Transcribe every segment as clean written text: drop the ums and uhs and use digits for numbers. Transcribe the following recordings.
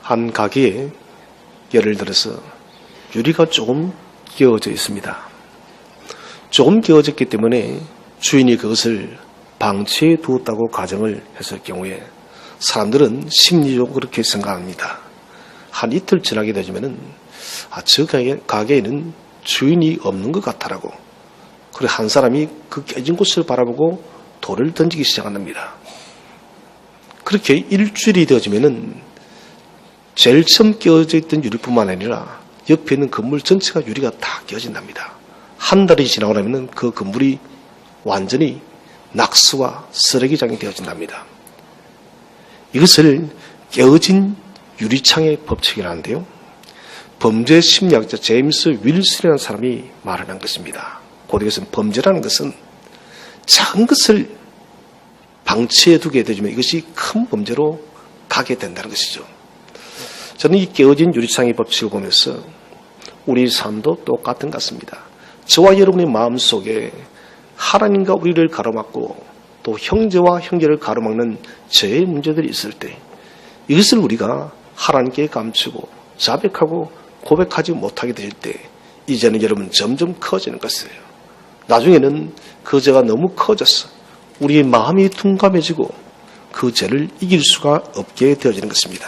한 가게에 예를 들어서 유리가 조금 끼어져 있습니다. 조금 끼어졌기 때문에 주인이 그것을 방치해 두었다고 가정을 했을 경우에 사람들은 심리적으로 그렇게 생각합니다. 한 이틀 지나게 되면은 저 가게에는 주인이 없는 것 같다라고. 그래 한 사람이 그 깨진 곳을 바라보고 돌을 던지기 시작합니다. 그렇게 일주일이 되어지면은 제일 처음 끼어져 있던 유리뿐만 아니라 옆에 있는 건물 전체가 유리가 다 끼어진답니다. 한 달이 지나고 나면은 그 건물이 완전히 낙수와 쓰레기장이 되어진답니다. 이것을 깨어진 유리창의 법칙이라는데요. 범죄 심리학자 제임스 윌슨이라는 사람이 말하는 것입니다. 곧 이것은 범죄라는 것은 작은 것을 방치해 두게 되면 이것이 큰 범죄로 가게 된다는 것이죠. 저는 이 깨어진 유리창의 법칙을 보면서 우리 삶도 똑같은 것 같습니다. 저와 여러분의 마음속에 하나님과 우리를 가로막고 또 형제와 형제를 가로막는 죄의 문제들이 있을 때 이것을 우리가 하나님께 감추고 자백하고 고백하지 못하게 될 때 이제는 여러분 점점 커지는 것이에요. 나중에는 그 죄가 너무 커져서 우리의 마음이 둔감해지고 그 죄를 이길 수가 없게 되어지는 것입니다.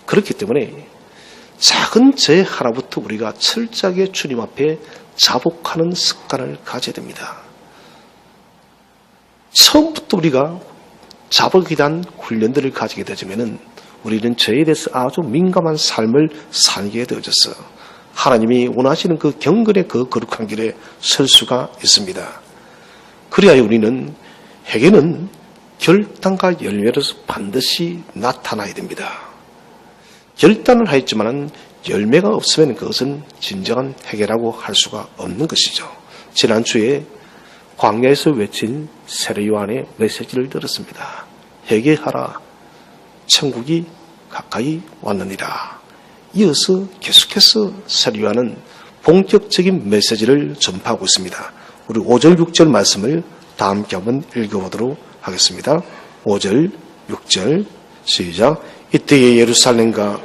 그렇기 때문에 작은 죄 하나부터 우리가 철저하게 주님 앞에 자복하는 습관을 가져야 됩니다. 처음부터 우리가 자복에 대한 훈련들을 가지게 되면 우리는 죄에 대해서 아주 민감한 삶을 살게 되어져서 하나님이 원하시는 그 경건의 그 거룩한 길에 설 수가 있습니다. 그래야 우리는 회개는 결단과 열매로서 반드시 나타나야 됩니다. 결단을 하였지만 열매가 없으면 그것은 진정한 회개라고 할 수가 없는 것이죠. 지난주에 광야에서 외친 세례 요한의 메시지를 들었습니다. 회개하라, 천국이 가까이 왔느니라. 이어서 계속해서 세례 요한은 본격적인 메시지를 전파하고 있습니다. 우리 5절, 6절 말씀을 다 함께 한번 읽어보도록 하겠습니다. 5절, 6절 시작. 이때에 예루살렘과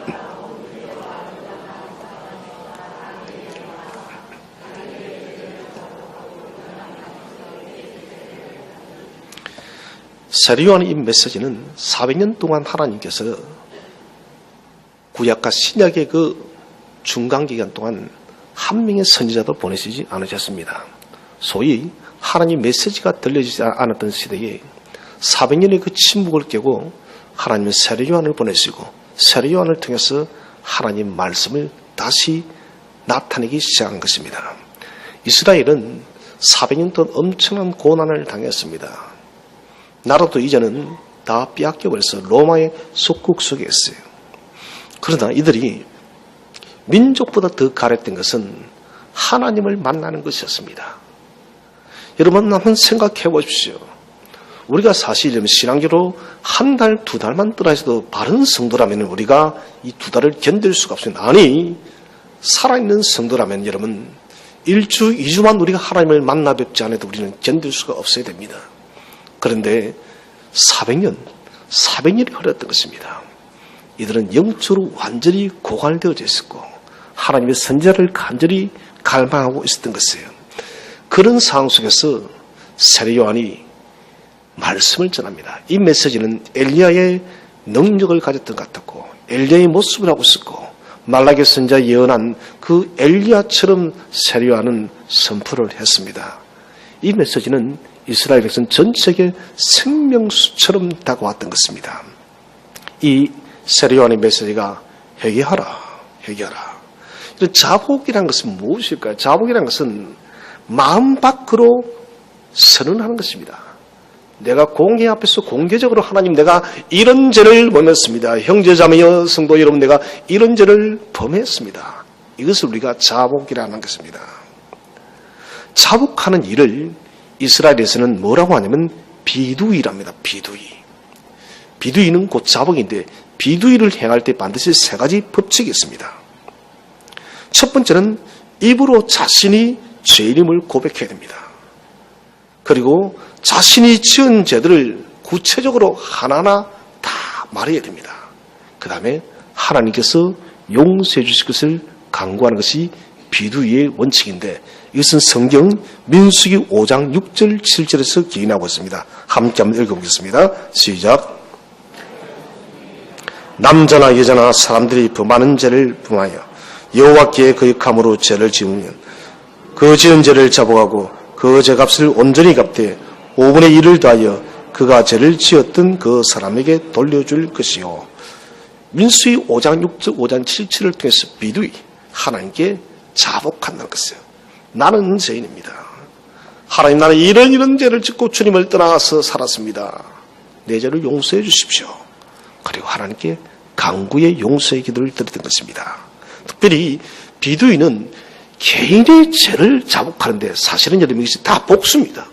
세례 요한의 이 메시지는 400년 동안 하나님께서 구약과 신약의 그 중간 기간 동안 한 명의 선지자도 보내시지 않으셨습니다. 소위 하나님 메시지가 들려지지 않았던 시대에 400년의 그 침묵을 깨고 하나님은 세례 요한을 보내시고 세례 요한을 통해서 하나님 말씀을 다시 나타내기 시작한 것입니다. 이스라엘은 400년 동안 엄청난 고난을 당했습니다. 나라도 이제는 다 빼앗겨버려서 로마의 속국 속에 있어요. 그러나 이들이 민족보다 더 가랬던 것은 하나님을 만나는 것이었습니다. 여러분 한번 생각해 보십시오. 우리가 사실 신앙적으로 한 달, 두 달만 떠나서도 바른 성도라면 우리가 이 두 달을 견딜 수가 없습니다. 아니, 살아있는 성도라면 여러분 1주, 2주만 우리가 하나님을 만나 뵙지 않아도 우리는 견딜 수가 없어야 됩니다. 그런데 400년이 흘렀던 것입니다. 이들은 영적으로 완전히 고갈되어져 있었고 하나님의 선지자를 간절히 갈망하고 있었던 것이에요. 그런 상황 속에서 세례 요한이 말씀을 전합니다. 이 메시지는 엘리야의 능력을 가졌던 것 같았고 엘리야의 모습을 하고 있었고 말라기 선지자 예언한 그 엘리야처럼 세례 요한은 선포를 했습니다. 이 메시지는 이스라엘 백성 전체에게 생명수처럼 다가왔던 것입니다. 이 세례 요한의 메시지가 회개하라, 회개하라. 이런 자복이라는 것은 무엇일까요? 자복이라는 것은 마음 밖으로 선언하는 것입니다. 내가 공회 앞에서 공개적으로 하나님 내가 이런 죄를 범했습니다. 형제자매여 성도 여러분 내가 이런 죄를 범했습니다. 이것을 우리가 자복이라는 것입니다. 자복하는 일을 이스라엘에서는 뭐라고 하냐면 비두이랍니다. 비두이. 비두이는 곧 자복인데 비두이를 행할 때 반드시 세 가지 법칙이 있습니다. 첫 번째는 입으로 자신이 죄인임을 고백해야 됩니다. 그리고 자신이 지은 죄들을 구체적으로 하나하나 다 말해야 됩니다. 그 다음에 하나님께서 용서해 주실 것을 강구하는 것이 비두의 원칙인데 이것은 성경 민수기 5장 6절 7절에서 기인하고 있습니다. 함께 한번 읽어보겠습니다. 시작. 남자나 여자나 사람들이 범하는 죄를 범하여 여호와께 거역함으로 죄를 지으면 그 지은 죄를 잡아가고 그 죄값을 온전히 갚되 5분의 1을 더하여 그가 죄를 지었던 그 사람에게 돌려줄 것이요. 민수기 5장 6절 5장 7절을 통해서 비두이 하나님께 자복한다는 것이에요. 나는 죄인입니다. 하나님, 나는 이런 죄를 짓고 주님을 떠나서 살았습니다. 내 죄를 용서해 주십시오. 그리고 하나님께 간구의 용서의 기도를 드렸던 것입니다. 특별히 비두이는 개인의 죄를 자복하는데 사실은 여러분 이것이 다 복수입니다.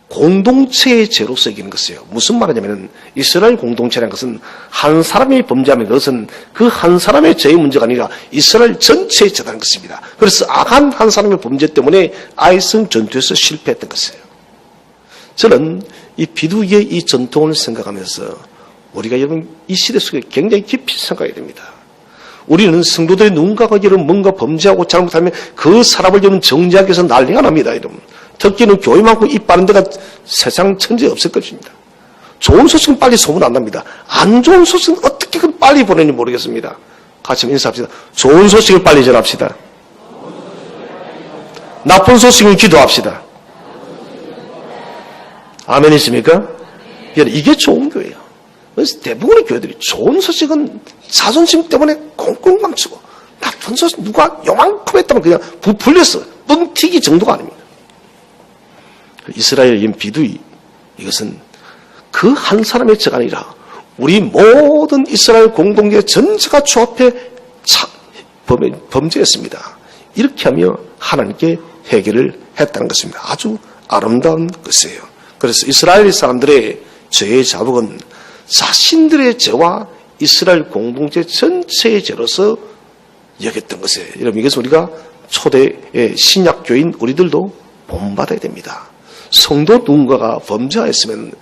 공동체의 죄로서 이기는 것이에요. 무슨 말이냐면 이스라엘 공동체라는 것은 한 사람이 범죄하면 그것은 그 한 사람의 죄의 문제가 아니라 이스라엘 전체의 죄라는 것입니다. 그래서 악한 한 사람의 범죄 때문에 아이성 전투에서 실패했던 것이에요. 저는 이 비두기의 이 전통을 생각하면서 우리가 여러분 이 시대 속에 굉장히 깊이 생각해야 됩니다. 우리는 성도들의 누군가가 여러분 뭔가 범죄하고 잘못하면 그 사람을 여러분 정죄하기 위해서 난리가 납니다. 여러분. 특히는 교회만큼 입 바른 데가 세상 천지에 없을 것입니다. 좋은 소식은 빨리 소문 안 납니다. 안 좋은 소식은 어떻게 빨리 보내는지 모르겠습니다. 같이 인사합시다. 좋은 소식을 빨리 전합시다. 나쁜 소식은 기도합시다. 아멘이십니까? 이게 좋은 교회예요. 그래서 대부분의 교회들이 좋은 소식은 자존심 때문에 꽁꽁 감추고 나쁜 소식 누가 요만큼 했다면 그냥 부풀려서 뻥튀기 정도가 아닙니다. 이스라엘인 비두이 이것은 그 한 사람의 죄가 아니라 우리 모든 이스라엘 공동체 전체가 조합해 범죄했습니다. 이렇게 하며 하나님께 회개를 했다는 것입니다. 아주 아름다운 것이에요. 그래서 이스라엘 사람들의 죄의 자복은 자신들의 죄와 이스라엘 공동체 전체의 죄로서 여겼던 것이에요. 여러분 이것은 우리가 초대의 신약교인 우리들도 본받아야 됩니다. 성도 누군가가 범죄하였으면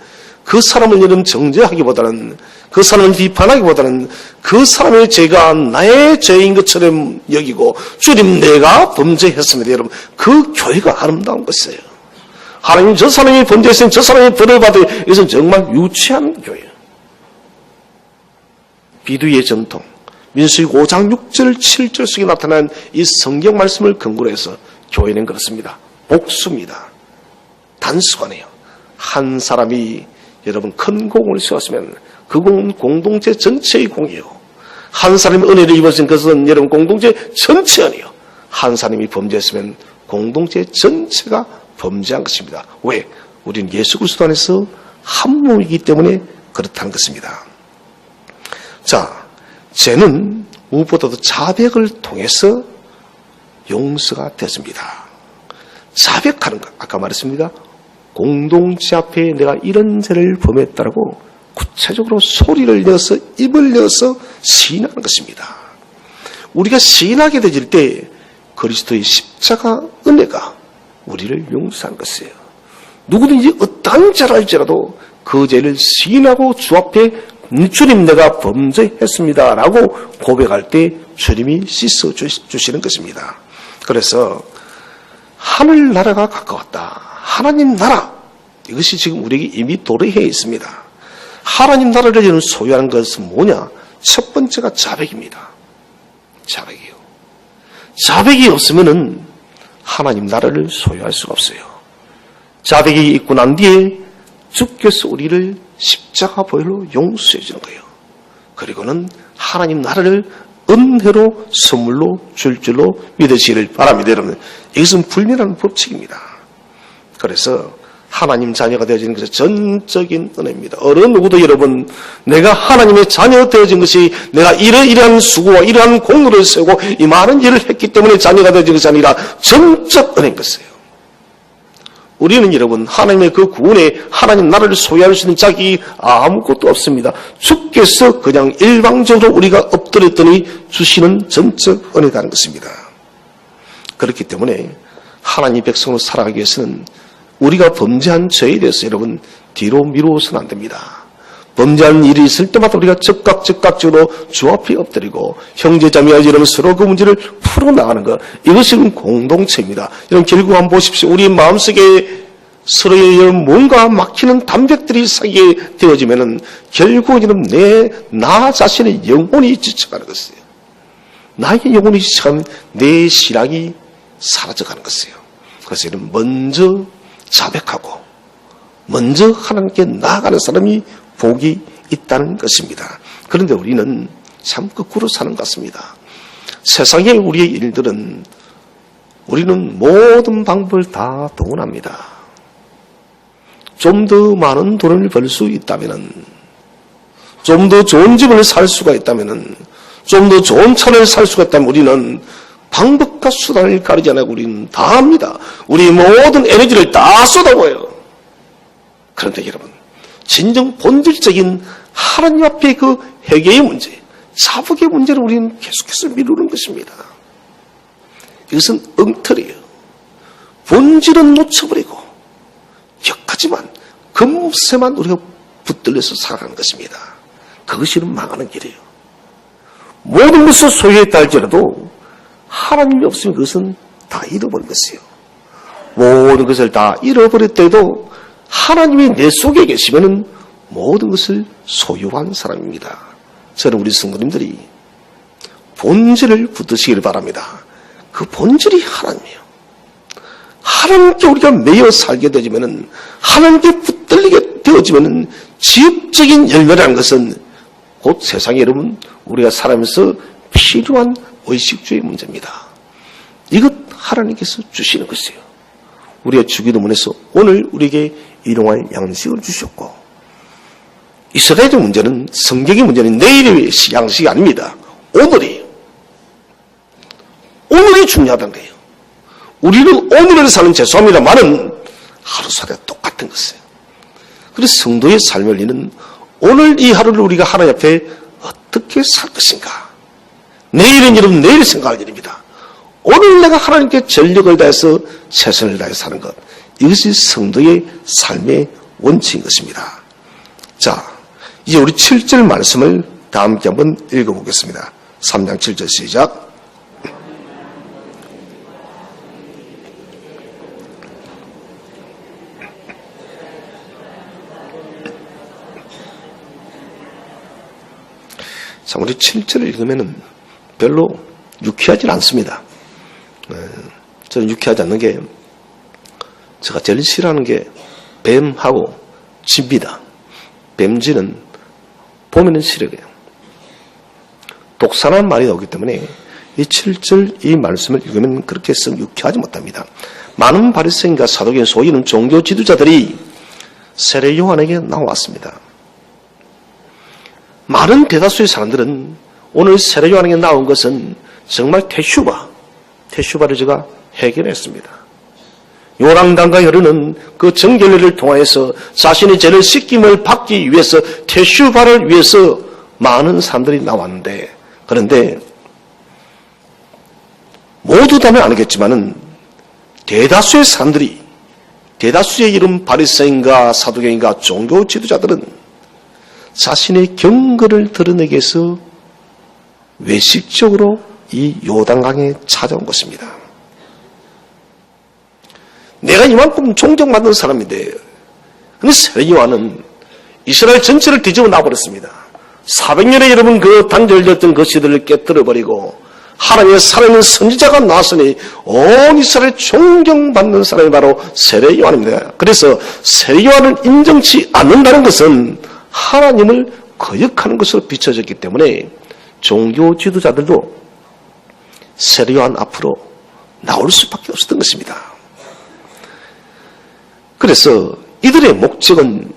그 사람을 여러분 정죄하기보다는 그 사람을 비판하기보다는 그 사람의 죄가 나의 죄인 것처럼 여기고 주님 내가 범죄했습니다. 여러분 그 교회가 아름다운 것이에요. 하나님 저 사람이 범죄했으면 저 사람이 벌을 받아요. 이것은 정말 유치한 교회예요. 비두의 전통 민수기 5장 6절 7절 속에 나타난 이 성경 말씀을 근거로 해서 교회는 그렇습니다. 복수입니다. 단순하네요. 한 사람이 여러분 큰 공을 세웠으면 그 공은 공동체 전체의 공이에요. 한 사람이 은혜를 입었으면 그것은 여러분 공동체 전체 은혜요. 한 사람이 범죄했으면 공동체 전체가 범죄한 것입니다. 왜? 우리는 예수 그리스도 안에서 한 몸이기 때문에 그렇다는 것입니다. 자, 죄는 무엇보다도 자백을 통해서 용서가 됐습니다. 자백하는 것, 아까 말했습니다. 공동체 앞에 내가 이런 죄를 범했다라고 구체적으로 소리를 내어서 입을 내어서 시인하는 것입니다. 우리가 시인하게 되질 때 그리스도의 십자가 은혜가 우리를 용서한 것이에요. 누구든지 어떠한 죄를 할지라도 그 죄를 시인하고 주 앞에 주님 내가 범죄했습니다 라고 고백할 때 주님이 씻어주시는 것입니다. 그래서 하늘나라가 가까웠다. 하나님 나라 이것이 지금 우리에게 이미 도래해 있습니다. 하나님 나라를 소유하는 것은 뭐냐? 첫 번째가 자백입니다. 자백이요. 자백이 없으면은 하나님 나라를 소유할 수가 없어요. 자백이 있고 난 뒤에 주께서 우리를 십자가 보혈로 용서해 주는 거예요. 그리고는 하나님 나라를 은혜로 선물로 줄 줄로 믿으시기를 바랍니다. 여러분 이것은 불변하는 법칙입니다. 그래서 하나님 자녀가 되어지는 것은 전적인 은혜입니다. 어느 누구도 여러분 내가 하나님의 자녀가 되어진 것이 내가 이러한 수고와 이러한 공로를 세우고 이 많은 일을 했기 때문에 자녀가 되어진 것이 아니라 전적 은혜인 것이에요. 우리는 여러분 하나님의 그 구원에 하나님 나라를 소유할 수 있는 자격이 아무것도 없습니다. 주께서 그냥 일방적으로 우리가 엎드렸더니 주시는 전적 은혜라는 것입니다. 그렇기 때문에 하나님 백성으로 살아가기 위해서는 우리가 범죄한 죄에 대해서 여러분 뒤로 미루어서는 안 됩니다. 범죄하는 일이 있을 때마다 우리가 즉각적으로 주 앞에 엎드리고 형제자매와 이러면 서로 그 문제를 풀어나가는 것, 이것이 공동체입니다. 여러분 결국 한번 보십시오. 우리 마음속에 서로의 뭔가 막히는 담백들이 사귀게 되어지면은 결국 나 자신의 영혼이 지쳐가는 것이에요. 나의 영혼이 지쳐가면 내 신앙이 사라져가는 것이에요. 그래서 이는 먼저 자백하고 먼저 하나님께 나아가는 사람이 복이 있다는 것입니다. 그런데 우리는 참 거꾸로 사는 것 같습니다. 세상의 우리의 일들은 우리는 모든 방법을 다 동원합니다. 좀 더 많은 돈을 벌 수 있다면, 좀 더 좋은 집을 살 수가 있다면, 좀 더 좋은 차를 살 수가 있다면 우리는 방법과 수단을 가리지 않고 우리는 다 합니다. 우리 모든 에너지를 다 쏟아부어요. 그런데 여러분, 진정 본질적인 하나님 앞에 그 회개의 문제, 자복의 문제를 우리는 계속해서 미루는 것입니다. 이것은 엉터리예요. 본질은 놓쳐버리고 역하지만 금세만 우리가 붙들려서 살아가는 것입니다. 그것이 망하는 길이에요. 모든 것을 소유했다 할지라도 하나님이 없으면 그것은 다 잃어버린 것이에요. 모든 것을 다 잃어버렸더라도 하나님이 내 속에 계시면 모든 것을 소유한 사람입니다. 저는 우리 성도님들이 본질을 붙드시기를 바랍니다. 그 본질이 하나님이에요. 하나님께 우리가 매여 살게 되지면은, 하나님께 붙들리게 되어지면은 지엽적인 열매라는 것은 곧 세상에 여러분 우리가 살아가면서 필요한 의식주의 문제입니다. 이것 하나님께서 주시는 것이에요. 우리가 주기도문에서 오늘 우리에게 일용할 양식을 주셨고, 이스라엘의 문제는, 성경의 문제는 내일의 양식이 아닙니다. 오늘이에요. 오늘이 중요하다는 거예요. 우리는 오늘을 사는 죄송합니다만은 하루살이가 똑같은 것이에요. 그래서 성도의 삶을 위는 오늘 이 하루를 우리가 하나님 앞에 어떻게 살 것인가. 내일은 여러분 내일 생각할 일입니다. 오늘 내가 하나님께 전력을 다해서 최선을 다해 사는 것, 이것이 성도의 삶의 원칙인 것입니다. 자, 이제 우리 7절 말씀을 다 함께 한번 읽어보겠습니다. 3장 7절 시작. 자, 우리 7절을 읽으면 별로 유쾌하진 않습니다. 저는 유쾌하지 않는 게, 제가 제일 싫어하는 게 뱀하고 쥐입니다. 뱀쥐는 보면은 싫어해요. 독사라는 말이 나오기 때문에 이 7절 이 말씀을 읽으면 그렇게 썩 유쾌하지 못합니다. 많은 바리새인과 사두개인 소위 이런 종교 지도자들이 세례 요한에게 나왔습니다. 많은 대다수의 사람들은 오늘 세례 요한에게 나온 것은 정말 테슈바를 제가 해결했습니다. 요랑강가 흐르는 그 정결례를 통하여서 자신의 죄를 씻김을 받기 위해서 테슈바를 위해서 많은 사람들이 나왔는데, 그런데 모두 다는 아니겠지만은 대다수의 사람들이, 대다수의 이런 바리새인과 사두개인과 종교 지도자들은 자신의 경건을 드러내기 위해서 외식적으로 이 요단강에 찾아온 것입니다. 내가 이만큼 존경받는 사람인데, 근데 세례 요한은 이스라엘 전체를 뒤집어 놔버렸습니다. 400년에 여러분 그 단절됐던 그 시대를 깨뜨려버리고 하나님의 살아있는 선지자가 나왔으니 온 이스라엘 존경받는 사람이 바로 세례 요한입니다. 그래서 세례 요한을 인정치 않는다는 것은 하나님을 거역하는 것으로 비춰졌기 때문에 종교 지도자들도 세례 요한 앞으로 나올 수밖에 없었던 것입니다. 그래서 이들의 목적은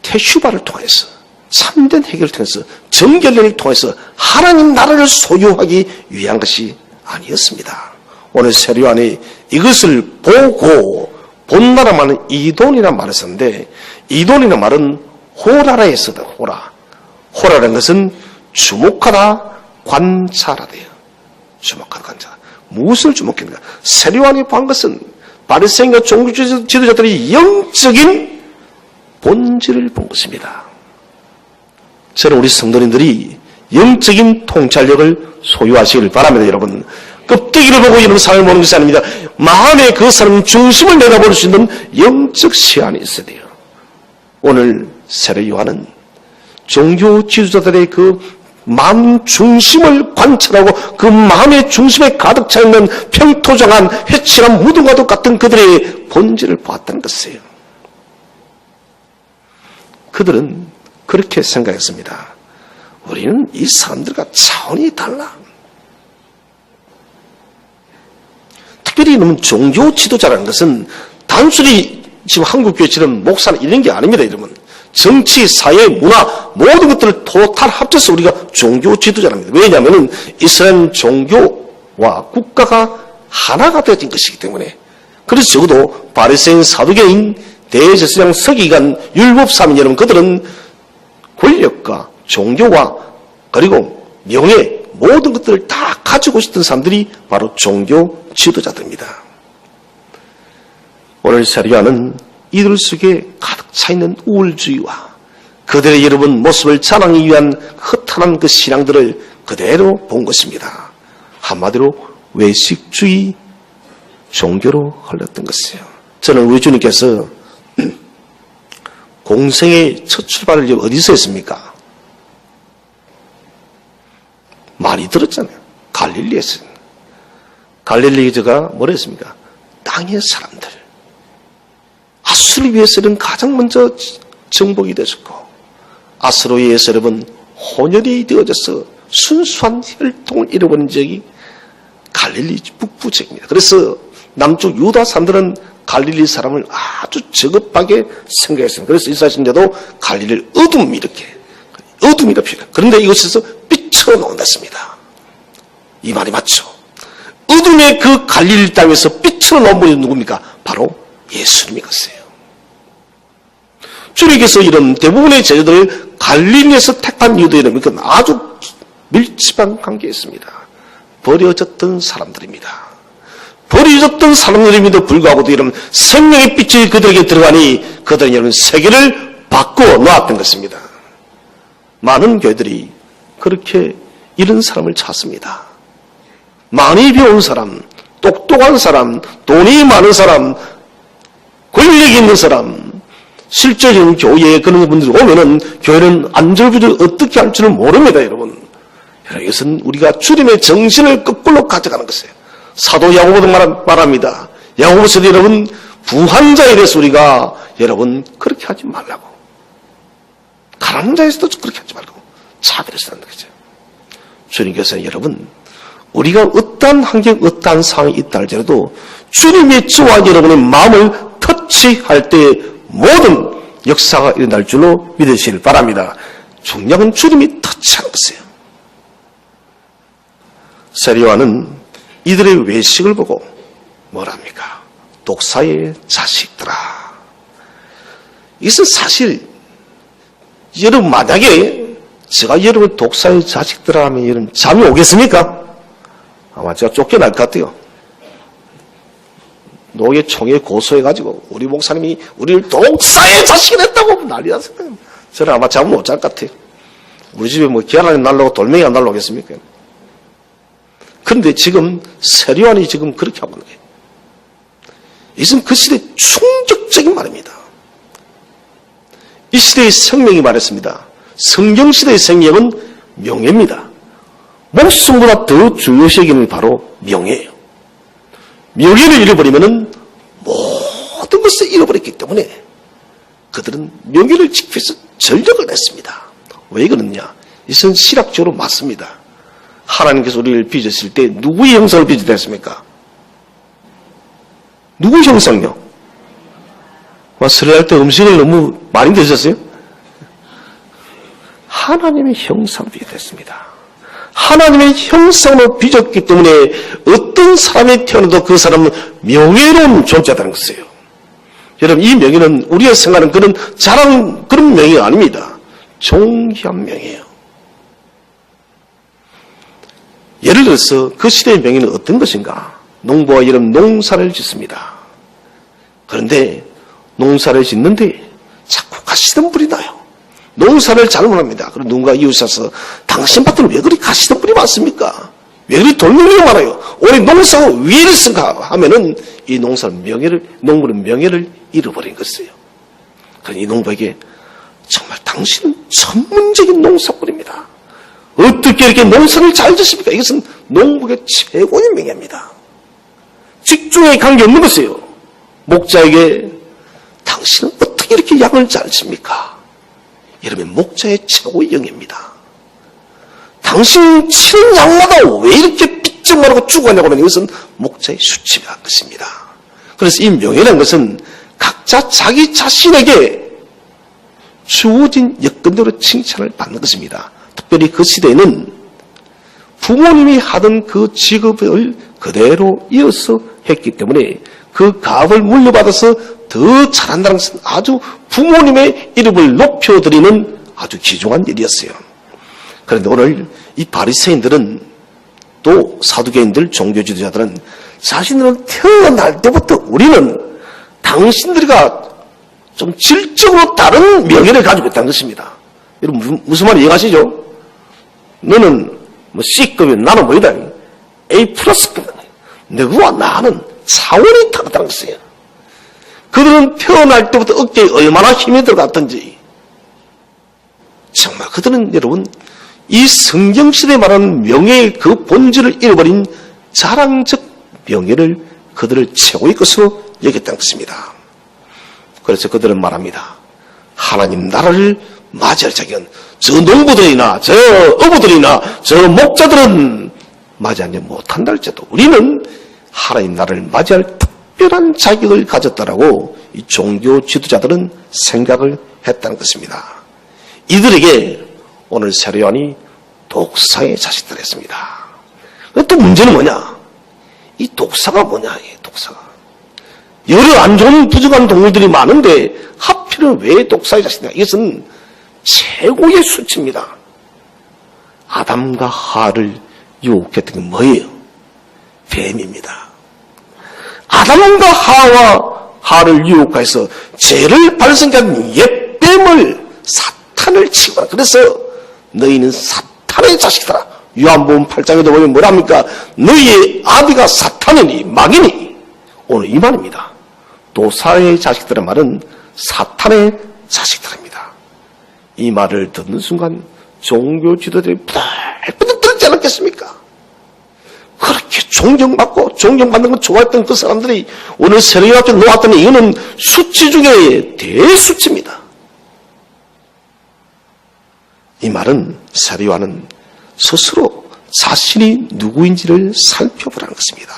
테슈바를 통해서, 참된 해결을 통해서, 정결례를 통해서 하나님 나라를 소유하기 위한 것이 아니었습니다. 오늘 세례 요한이 이것을 보고 본 나라 말은 이돈이라는 말을 썼는데, 이돈이라는 말은 호라라에 쓰다. 호라라는 것은 주목하다, 관찰하대요. 주목하다, 관찰. 무엇을 주목했는가? 세례 요한이 본 것은 바리새인과 종교 지도자들이 영적인 본질을 본 것입니다. 저는 우리 성도님들이 영적인 통찰력을 소유하시길 바랍니다. 여러분, 껍데기를 보고 이런 사람을 보는 것이 아닙니다. 마음의 그 사람 중심을 내다볼 수 있는 영적 시안이 있어야 돼요. 오늘 세례 요한은 종교 지도자들의 그 마음 중심을 관찰하고 그 마음의 중심에 가득 차 있는 평토장한 회칠한 무덤과도 같은 그들의 본질을 보았다는 것이에요. 그들은 그렇게 생각했습니다. 우리는 이 사람들과 차원이 달라. 특별히 이놈은 종교 지도자라는 것은 단순히 지금 한국교회처럼 목사는 이런 게 아닙니다. 여러분, 정치, 사회, 문화 모든 것들을 토탈 합쳐서 우리가 종교 지도자랍니다. 왜냐하면 이스라엘 종교와 국가가 하나가 되어진 것이기 때문에. 그래서 적어도 바리새인, 사두개인, 대제사장, 서기관, 율법사민 여러분, 그들은 권력과 종교와 그리고 명예 모든 것들을 다 가지고 있었던 사람들이 바로 종교 지도자들입니다. 오늘 세례요한은 이들 속에 가득 차 있는 우월주의와 그들의 여러분 모습을 자랑하기 위한 허탄한 그 신앙들을 그대로 본 것입니다. 한마디로 외식주의 종교로 흘렀던 것이에요. 저는 우리 주님께서 공생의 첫 출발을 어디서 했습니까? 많이 들었잖아요. 갈릴리에서. 갈릴리저가 뭐라 했습니까? 땅의 사람들. 아수르에 위해서는 가장 먼저 정복이 되었고 아수르에 의해서 여러분 혼혈이 되어져서 순수한 혈통을 잃어버린 지역이 갈릴리 북부 지역입니다. 그래서 남쪽 유다 사람들은 갈릴리 사람을 아주 저급하게 생각했습니다. 그래서 이사신자도 갈릴리를 어둠이라 표현해요. 그런데 이곳에서 빛으로 나온다습니다. 이 말이 맞죠? 어둠의 그 갈릴리 땅에서 빛으로 나온 분이 누굽니까? 바로 예수님이었어요. 주님께서 이런 대부분의 제자들을 갈릴리에서 택한 이유도 이런 아주 밀집한 관계에 있습니다. 버려졌던 사람들입니다. 버려졌던 사람들임에도 불구하고도 이런 생명의 빛이 그들에게 들어가니 그들은 여러분 세계를 바꾸어 놓았던 것입니다. 많은 교회들이 그렇게 이런 사람을 찾습니다. 많이 배운 사람, 똑똑한 사람, 돈이 많은 사람, 권력이 있는 사람, 실제적인 교회에 그런 분들이 오면은 교회는 안절부절 어떻게 할 줄은 모릅니다, 여러분. 이것은 우리가 주님의 정신을 거꾸로 가져가는 것이에요. 사도 야고보도 말합니다. 야고보서도 여러분 부한 자에 대해서 우리가 여러분 그렇게 하지 말라고. 가난한 자에서도 그렇게 하지 말고 차별해서 한다는 거죠. 주님께서는 여러분 우리가 어떠한 환경, 어떠한 상황이 있다 할지라도 주님의 저와 여러분의 마음을 터치할 때 모든 역사가 일어날 줄로 믿으시길 바랍니다. 중요한 주님이 터치하는 것이에요. 세례요한은 이들의 외식을 보고 뭐랍니까? 독사의 자식들아. 이것은 사실 여러분 만약에 제가 여러분 독사의 자식들아 하면 여러분 잠이 오겠습니까? 아마 제가 쫓겨날 것 같아요. 노예 총회 고소해가지고 우리 목사님이 우리를 독사의 자식이 됐다고 난리 났어요. 저는 아마 잠을 못 잘 것 같아요. 우리 집에 뭐 계란이 날라오고 돌멩이가 날라오겠습니까? 그런데 지금 세례요한이 지금 그렇게 하고 있는 거예요. 이것은 그 시대의 충격적인 말입니다. 이 시대의 생명이 말했습니다. 성경시대의 생명은 명예입니다. 목숨보다 더 중요시 여기는 바로 명예예요. 명예를 잃어버리면 모든 것을 잃어버렸기 때문에 그들은 명예를 지키기 위해서 전력을 냈습니다. 왜 그러느냐? 이것은 신학적으로 맞습니다. 하나님께서 우리를 빚으실 때 누구의 형상을 빚으셨습니까? 누구의 형상요? 설교할 때 음식을 너무 많이 드셨어요? 하나님의 형상을 빚으셨습니다. 하나님의 형상으로 빚었기 때문에 어떤 사람이 태어나도 그 사람은 명예로운 존재다는 것이에요. 여러분 이 명예는 우리가 생각하는 그런 자랑 그런 명예가 아닙니다. 존귀한 명예예요. 예를 들어서 그 시대의 명예는 어떤 것인가? 농부와 여러분 농사를 짓습니다. 그런데 농사를 짓는데 자꾸 가시덤불이 나요. 농사를 잘못합니다. 그리고 누군가 이웃에서 당신 밭은 왜 그리 가시덤불이 많습니까? 왜 그리 돌멩이가 많아요? 올해 농사가 왜 이랬을까 하면은 이 농부는 명예를 잃어버린 것이에요. 그러니 이 농부에게 정말 당신은 전문적인 농사꾼입니다. 어떻게 이렇게 농사를 잘 짓습니까? 이것은 농부의 최고의 명예입니다. 직종에 관계없는 것이에요. 목자에게 당신은 어떻게 이렇게 양을 잘 칩니까? 이러면 목자의 최고의 영예입니다. 당신 치는 양마다 왜 이렇게 삐쩍마르고 죽어가냐고 하면 이것은 목자의 수치가 것입니다. 그래서 이 명예라는 것은 각자 자기 자신에게 주어진 여건대로 칭찬을 받는 것입니다. 특별히 그 시대에는 부모님이 하던 그 직업을 그대로 이어서 했기 때문에 그 가업을 물려받아서 더 잘한다는 것은 아주 부모님의 이름을 높여드리는 아주 귀중한 일이었어요. 그런데 오늘 이 바리새인들은 또 사두개인들, 종교 지도자들은 자신들은 태어날 때부터 우리는 당신들과 좀 질적으로 다른 명예를 가지고 있다는 것입니다. 여러분 무슨 말인지 이해하시죠? 너는 뭐 C급이면 나는 뭐이다? A 플러스급. 너와 나는 차원이 다르다는 것이에요. 그들은 태어날 때부터 어깨에 얼마나 힘이 들어갔던지 정말 그들은 여러분 이 성경시대에 말하는 명예의 그 본질을 잃어버린 자랑적 명예를 그들을 최고의 것으로 여겼다는 것입니다. 그래서 그들은 말합니다. 하나님 나라를 맞이할 자격은 저 농부들이나 저 어부들이나 저 목자들은 맞이하지 못한다 할지라도 우리는 하나님 나라를 맞이할 특별한 자격을 가졌다라고 이 종교 지도자들은 생각을 했다는 것입니다. 이들에게 오늘 세례요한이 독사의 자식들 했습니다. 또 문제는 뭐냐? 이 독사가 뭐냐? 이 독사가. 여러 안 좋은 부정한 동물들이 많은데 하필은 왜 독사의 자식이냐? 이것은 최고의 수치입니다. 아담과 하와를 유혹했던 게 뭐예요? 뱀입니다. 아담과 하와를 유혹해서 죄를 발생한 옛뱀을 사탄을 치거라. 그래서 너희는 사탄의 자식이다. 요한복음 8장에도 보면 뭐랍니까? 너희의 아비가 사탄이니 마귀니. 오늘 이 말입니다. 도사의 자식들의 말은 사탄의 자식들입니다. 이 말을 듣는 순간 종교 지도자들이 부들부들 떨지 않았겠습니까? 그렇게 존경받고 존경받는 걸 좋아했던 그 사람들이 오늘 세례요한 앞에 놓았더니 이거는 수치 중에 대수치입니다. 이 말은 세례요한은 스스로 자신이 누구인지를 살펴보라는 것입니다.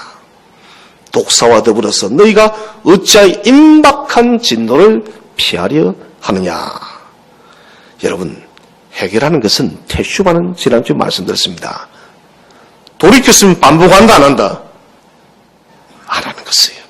독사와 더불어서 너희가 어찌하여 임박한 진노를 피하려 하느냐. 여러분 해결하는 것은 태슈바는 지난주에 말씀드렸습니다. 돌이켰으면 반복한다 안 한다? 안 하는 것이에요.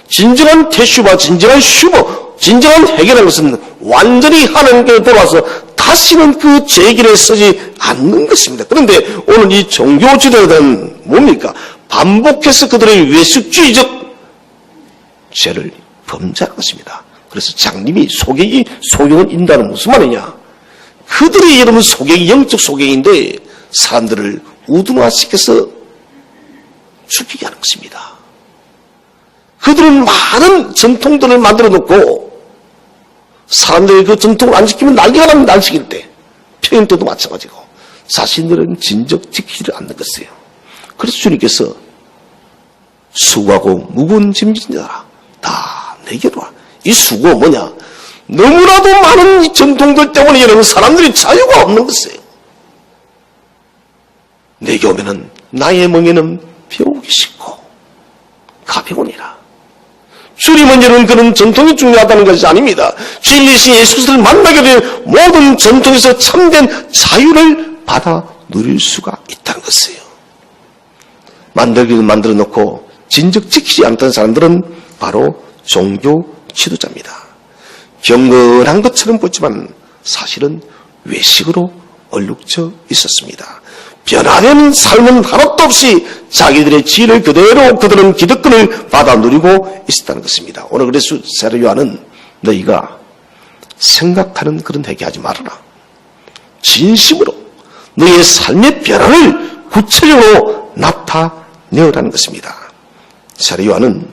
진정한 태슈바, 진정한 슈버, 진정한 해결하는 것은 완전히 하나님께 돌아와서 다시는 그 죄길에 서지 않는 것입니다. 그런데 오늘 이 종교 지도자들은 뭡니까? 반복해서 그들의 외식주의적 죄를 범죄하는 것입니다. 그래서 장님이 소경을 인다는 무슨 말이냐? 그들이 여러분 소경이 영적 소경인데 사람들을 우둔화시켜서 죽이게 하는 것입니다. 그들은 많은 전통들을 만들어 놓고 사람들이 그 전통을 안 지키면 난리가 나면 안 지킬 때 평행 때도 마찬가지고 자신들은 진즉 지키지 않는 것이에요. 그래서 주님께서 수고하고 무거운 짐진 자라 다 내게로 와. 이 수고가 뭐냐? 너무나도 많은 이 전통들 때문에 여러분 사람들이 자유가 없는 것이에요. 내게 오면은 나의 멍에는 배우기 쉽고 가벼우니라. 주님은 여러분 그런 전통이 중요하다는 것이 아닙니다. 진리신 예수 그리스도를 만나게 될 모든 전통에서 참된 자유를 받아 누릴 수가 있다는 것이에요. 만들기를 만들어 놓고 진즉 지키지 않던 사람들은 바로 종교 지도자입니다. 경건한 것처럼 보지만 사실은 외식으로 얼룩져 있었습니다. 변화되는 삶은 하나도 없이 자기들의 지혜를 그대로 그들은 기득권을 받아 누리고 있었다는 것입니다. 오늘 그래서 세례요한은 너희가 생각하는 그런 회개하지 말아라. 진심으로 너의 삶의 변화를 구체적으로 나타내어라는 것입니다. 세례 요한은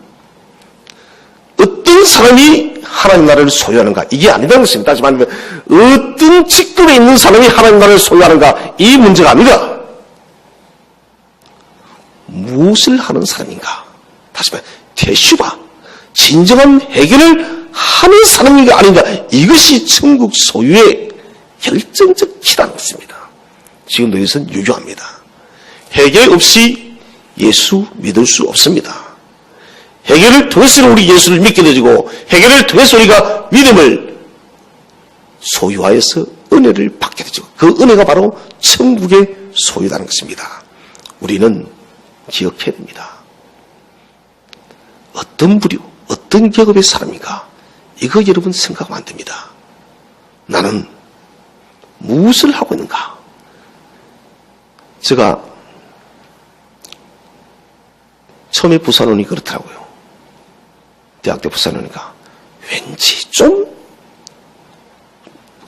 어떤 사람이 하나님 나라를 소유하는가 이게 아니라는 것입니다. 다시 말하면 어떤 직급에 있는 사람이 하나님 나라를 소유하는가 이 문제가 아니라 무엇을 하는 사람인가. 다시 말하면 대슈바 진정한 해결을 하는 사람인가 아닌가 이것이 천국 소유의 결정적 키라는 것입니다. 지금도 이것은 유효합니다. 해결 없이 예수 믿을 수 없습니다. 해결을 통해서 우리 예수를 믿게 되고 해결을 통해서 우리가 믿음을 소유하여서 은혜를 받게 되죠. 그 은혜가 바로 천국의 소유라는 것입니다. 우리는 기억해야 됩니다. 어떤 부류, 어떤 계급의 사람인가 이거 여러분 생각하면 안 됩니다. 나는 무엇을 하고 있는가? 제가 처음에 부산 오니 그렇더라고요. 대학 때 부산 오니까 왠지 좀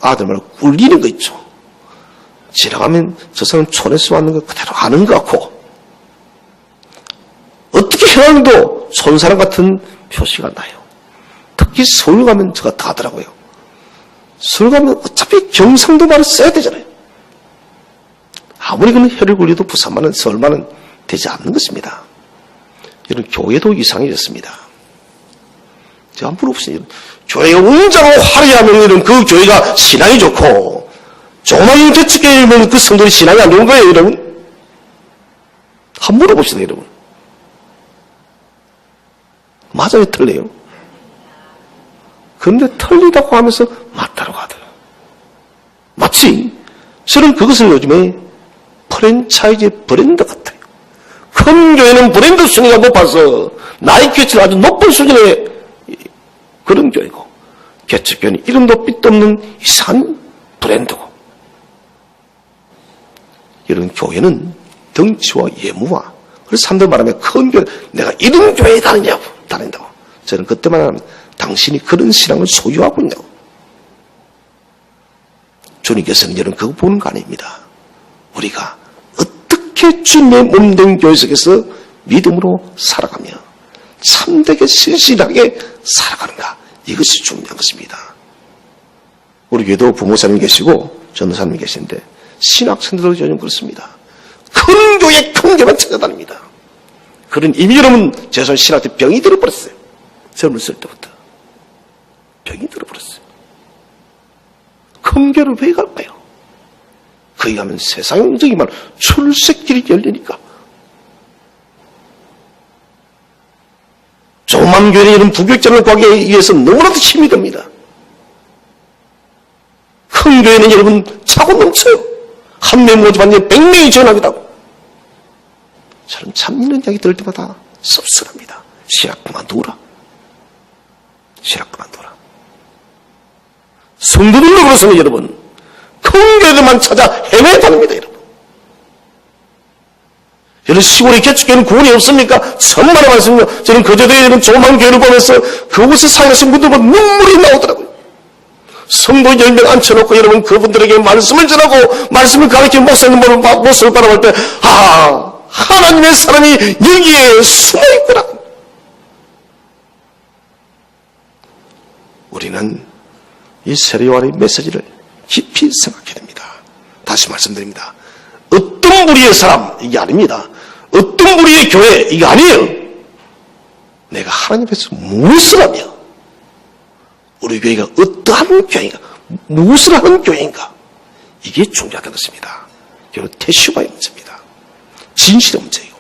아들 말로 꿀리는 거 있죠. 지나가면 저 사람 촌에서 왔는 거 그대로 아는 것 같고 어떻게 해도 촌사람 같은 표시가 나요. 특히 서울 가면 저가 다 하더라고요. 서울 가면 어차피 경상도 말을 써야 되잖아요. 아무리 그는 혀를 굴려도 부산만은 서울만은 되지 않는 것입니다. 이런 교회도 이상해졌습니다. 제가 물어보세요. 교회가 웅장하고 화려하면 이런 그 교회가 신앙이 좋고 조그만 대축교회면 그 성도들이 신앙이 안 좋은 거예요, 여러분? 한번 물어봅시다, 여러분. 맞아요, 틀려요? 그런데 틀리다고 하면서 맞다고 하더라고요. 마치 저는 그것을 요즘에 프랜차이즈 브랜드 같아요. 큰 교회는 브랜드 순위가 높아서 나이키가 아주 높은 수준의 그런 교회고 개척교회는 이름도 빛도 없는 이상한 브랜드고 이런 교회는 덩치와 예무와 그래서 사람들 말하면 큰 교회 내가 이런 교회에 다닌다고 저는 그때만 하면 당신이 그런 신앙을 소유하고 있냐고 주님께서는 여러분 그거 보는 거 아닙니다. 우리가 어떻게 주님의 몸된 교회 속에서 믿음으로 살아가며 참되게 신실하게 살아가는가 이것이 중요한 것입니다. 우리 교회도 부모사님 계시고 전도사님 계시는데 신학생들도 요즘 그렇습니다. 큰 교회 큰 교회만 찾아다닙니다. 그런 이미 여러분 죄송한 신학 때 병이 들어버렸어요. 젊었을 때부터 병이 들어버렸어요. 큰 교회를 왜 갈까요? 거기 가면 세상적인 말 출세길이 열리니까 조그만 교회는 이런 부교육장을 구하기 위해서 너무나도 힘이 듭니다. 큰 교회는 여러분 차고 넘쳐요. 한 명 모집한 데 100명이 전하기도 하고 저는 참 이런 이야기 들을 때마다 씁쓸합니다. 신학 그만두라. 신학 그만두라. 성도들도 그렇습니다, 여러분. 큰 교회들만 찾아 헤매다닙니다, 여러분. 여러분, 시골에 개척교회는 구원이 없습니까? 천만의 말씀이요. 저는 거제도에 있는 조그만 교회를 보면서 그곳에 살아계신 분들 보면 눈물이 나오더라고요. 성도 10명 앉혀놓고 여러분 그분들에게 말씀을 전하고 말씀을 가르치는 목사님 모습을 바라볼 때 하나님의 사람이 여기에 숨어있구나. 우리는 이 세례 요한의 메시지를 깊이 생각해야 됩니다. 다시 말씀드립니다. 어떤 부류의 사람 이게 아닙니다. 어떤 부류의 교회 이게 아니에요. 내가 하나님 앞에서 무엇을 하며 우리 교회가 어떠한 교회인가 무엇을 하는 교회인가 이게 중요하다는 것입니다. 이건 태슈바의 문제입니다. 진실의 문제예요.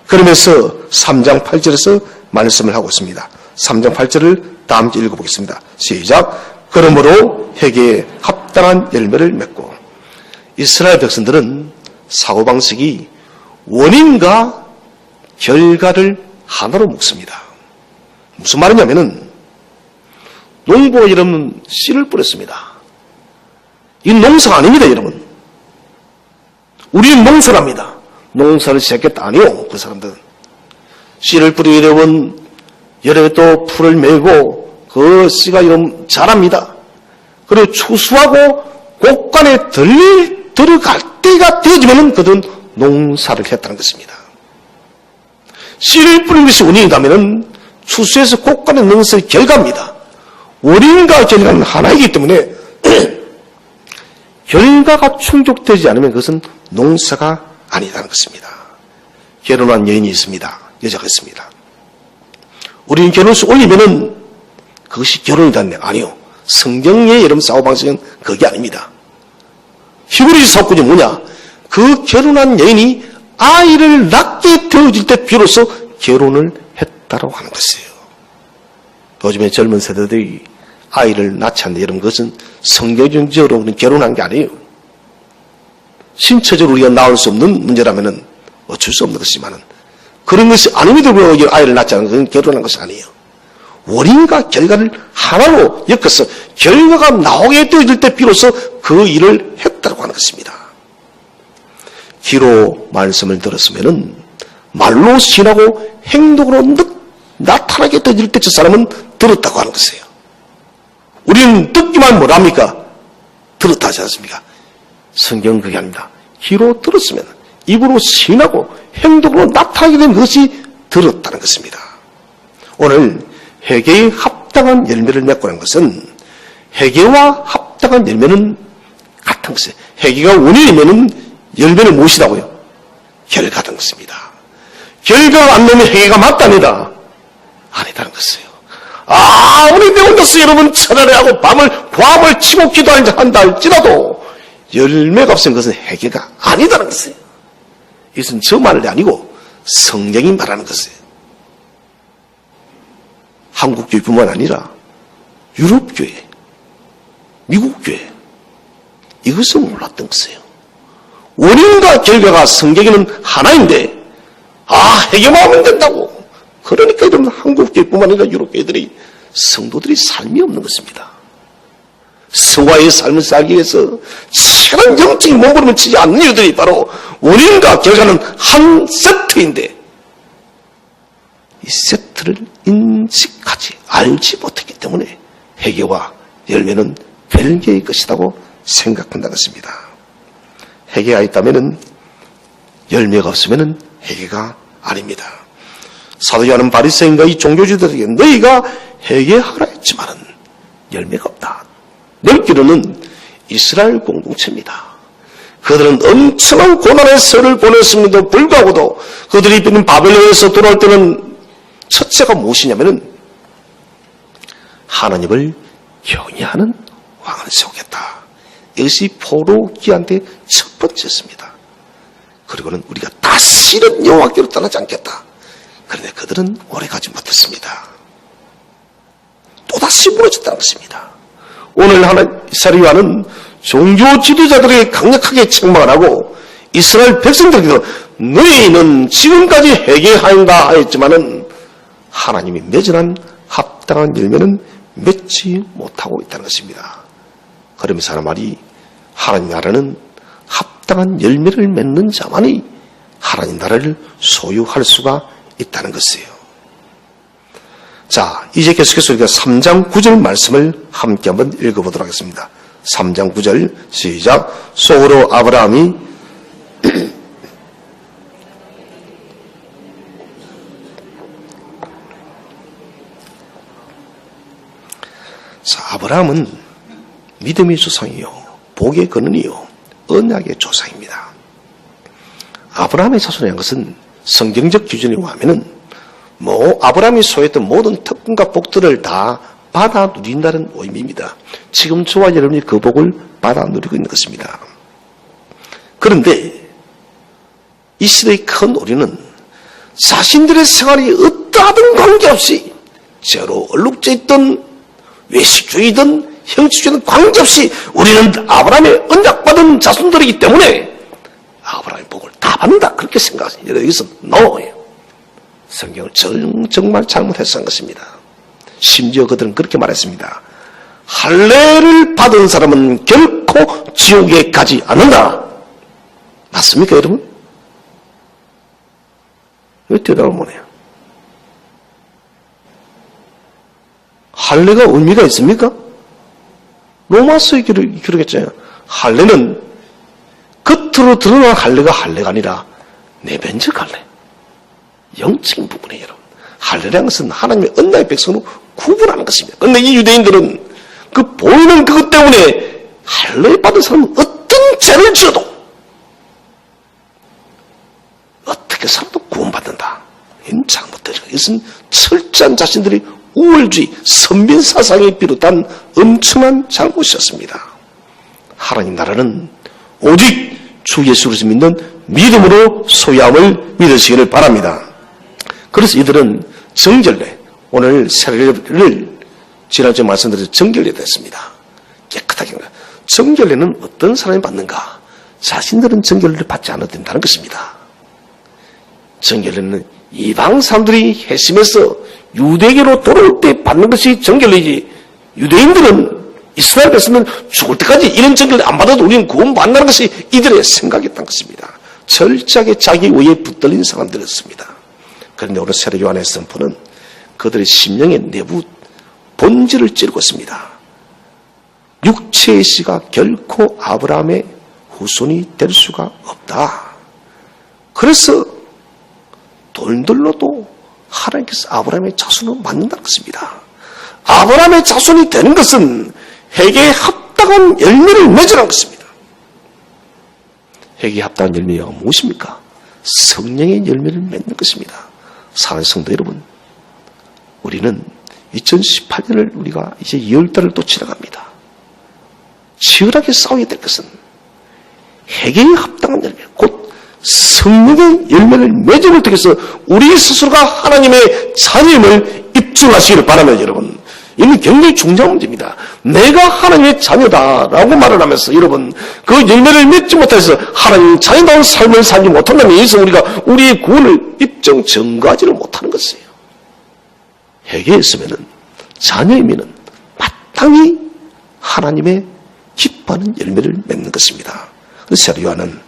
그러면서 3장 8절에서 말씀을 하고 있습니다. 3장 8절을 다음 주에 읽어보겠습니다. 시작. 그러므로 회개에 합당한 열매를 맺고 이스라엘 백성들은 사고방식이 원인과 결과를 하나로 묶습니다. 무슨 말이냐면은 농부가 여러분 씨를 뿌렸습니다. 이 농사가 아닙니다, 여러분. 우리는 농사랍니다. 농사를 시작했다 아니요, 그 사람들은. 씨를 뿌리고 여러분 여름에 또 풀을 메고 그 씨가 이런 자랍니다. 그리고 추수하고 곡간에 들어갈 때가 되어지면 그들은 농사를 했다는 것입니다. 씨를 뿌린 것이 원인이라면 추수해서 곡간에 넣은 것의 결과입니다. 원인과 결과는 하나이기 때문에 결과가 충족되지 않으면 그것은 농사가 아니라는 것입니다. 결혼한 여인이 있습니다. 여자가 있습니다. 우리는 결혼식 올리면은 그것이 결혼이다는 아니요. 성경의 여러분 사고방식은 그게 아닙니다. 히브리 사건이 뭐냐? 그 결혼한 여인이 아이를 낳게 되어질 때 비로소 결혼을 했다고 하는 것이에요. 요즘에 젊은 세대들이 아이를 낳지 않는데 여러분 그것은 성경적으로 결혼한 게 아니에요. 신체적으로 우리가 낳을 수 없는 문제라면은 어쩔 수 없는 것이지만은 그런 것이 아님에도 불구하고 아이를 낳지 않는 것은 결혼한 것이 아니에요. 원인과 결과를 하나로 엮어서 결과가 나오게 되어질 때 비로소 그 일을 했다고 하는 것입니다. 귀로 말씀을 들었으면은 말로 신하고 행동으로 나타나게 되어질 때 저 사람은 들었다고 하는 것이에요. 우리는 듣기만 뭐랍니까? 들었다 하지 않습니까? 성경은 그게 아닙니다. 귀로 들었으면 입으로 신하고 행동으로 나타나게 된 것이 들었다는 것입니다. 오늘 회개에 합당한 열매를 맺고는 것은 회개와 합당한 열매는 같은 것이에요. 회개가 원인이면은 열매는 무엇이라고요? 결과라는 것입니다. 결과가 안 되면 회개가 맞답니다. 아니다는 것이에요. 아무리 내 혼자서 여러분 천안에 하고 밤을 치고 기도한다 할지라도 열매가 없으면 그것은 회개가 아니다는 것이에요. 이것은 저 말이 아니고 성경이 말하는 것이에요. 한국교회뿐만 아니라 유럽교회, 미국교회 이것은 몰랐던 것이에요. 원인과 결과가 성경에는 하나인데 회개만 하면 된다고. 그러니까 이런 한국교회뿐만 아니라 유럽교회들이 성도들이 삶이 없는 것입니다. 성화의 삶을 살기 위해서 치열한 영적인 몸부림을 치지 않는 이유들이 바로 원인과 결과는 한 세트인데 이 세트를 인식하지 알지 못했기 때문에 회개와 열매는 별개의 것이라고 생각한다는 것입니다. 회개가 있다면 열매가 없으면 회개가 아닙니다. 사도 요한은 바리새인과 이 종교주의들에게 너희가 회개하라 했지만은 열매가 없다. 넓기로는 이스라엘 공동체입니다. 그들은 엄청난 고난의 세월을 보냈음에도 불구하고도 그들이 있는 바벨론에서 돌아올 때는 첫째가 무엇이냐면은 하나님을 경외하는 왕을 세우겠다. 이것이 포로기한테 첫 번째였습니다. 그리고는 우리가 다시는 여호와께로 떠나지 않겠다. 그런데 그들은 오래가지 못했습니다. 또다시 무너졌다는 것입니다. 오늘 이스라엘 요한은 종교 지도자들에게 강력하게 책망을 하고 이스라엘 백성들에게도 너희는 지금까지 회개하였다 하였지만은 하나님이 맺어난 합당한 열매는 맺지 못하고 있다는 것입니다. 그러면서 하는 말이 하나님 나라는 합당한 열매를 맺는 자만이 하나님 나라를 소유할 수가 있다는 것이에요. 자, 이제 계속해서 우리가 3장 9절 말씀을 함께 한번 읽어보도록 하겠습니다. 3장 9절 시작. 속으로 아브라함이 자, 아브라함은 믿음의 조상이요 복의 근원이요 언약의 조상입니다. 아브라함의 자손이라는 것은 성경적 기준에 의하면은 아브라함이 소유했던 모든 특권과 복들을 다 받아 누린다는 의미입니다. 지금 저와 여러분이 그 복을 받아 누리고 있는 것입니다. 그런데 이 시대의 큰 오류는 자신들의 생활이 어떠하든 관계없이 죄로 얼룩져 있던 외식주의든 형식주의든 관계없이 우리는 아브라함의 언약받은 자손들이기 때문에 아브라함의 복을 다 받는다 그렇게 생각하십니다. 여기서 노예요. 성경을 정말 잘못해서 한 것입니다. 심지어 그들은 그렇게 말했습니다. 할례를 받은 사람은 결코 지옥에 가지 않는다. 맞습니까 여러분? 왜 대답을 못해요? 할례가 의미가 있습니까? 로마서의 기록했잖아요. 할례는 겉으로 드러난 할례가 할례가 아니라 내면적 할례. 영적인 부분이에요, 여러분. 할례라는 것은 하나님의 언약의 백성으로 구분하는 것입니다. 그런데 이 유대인들은 그 보이는 그것 때문에 할례 받은 사람은 어떤 죄를 지어도 어떻게 살아도 구원받는다. 이건 잘못되죠. 이것은 철저한 자신들이 우월주의, 선빈사상에 비롯한 엄청난 잘못이었습니다. 하나님 나라는 오직 주 예수 그리스도 믿는 믿음으로 소유함을 믿으시기를 바랍니다. 그래서 이들은 정결례, 오늘 세례를 지난주에 말씀드린 정결례 됐습니다. 깨끗하게. 정결례는 어떤 사람이 받는가? 자신들은 정결례를 받지 않아도 된다는 것입니다. 정결례는 이방 사람들이 회심해서 유대계로 돌아올 때 받는 것이 정결례지, 유대인들은 이스라엘 백성은 죽을 때까지 이런 정결례 안 받아도 우리는 구원받는다는 것이 이들의 생각이었던 것입니다. 철저하게 자기 의에 붙들린 사람들이었습니다. 그런데 오늘 세례 요한의 선포는 그들의 심령의 내부 본질을 찌르고 있습니다. 육체의 씨가 결코 아브라함의 후손이 될 수가 없다. 그래서 돌들로도 하나님께서 아브라함의 자손을 만든다는 것입니다. 아브라함의 자손이 되는 것은 회개에 합당한 열매를 맺으라는 것입니다. 회개에 합당한 열매가 무엇입니까? 성령의 열매를 맺는 것입니다. 사랑하는 성도 여러분, 우리는 2018년을 우리가 이제 2월달을 또 지나갑니다. 치열하게 싸워야 될 것은 회개에 합당한 열매, 곧 성령의 열매를 맺음을 통해서 우리 스스로가 하나님의 자녀임을 입증하시기를 바라며 여러분, 이는 굉장히 중요한 문제입니다. 내가 하나님의 자녀다라고 말을 하면서 여러분 그 열매를 맺지 못해서 하나님의 자녀다운 삶을 살지 못한다면 이에서 우리가 우리의 구원을 입증 증거하지를 못하는 것이에요. 회개했으면은 자녀이면은 마땅히 하나님의 기뻐하는 열매를 맺는 것입니다. 그래서 세례 요한은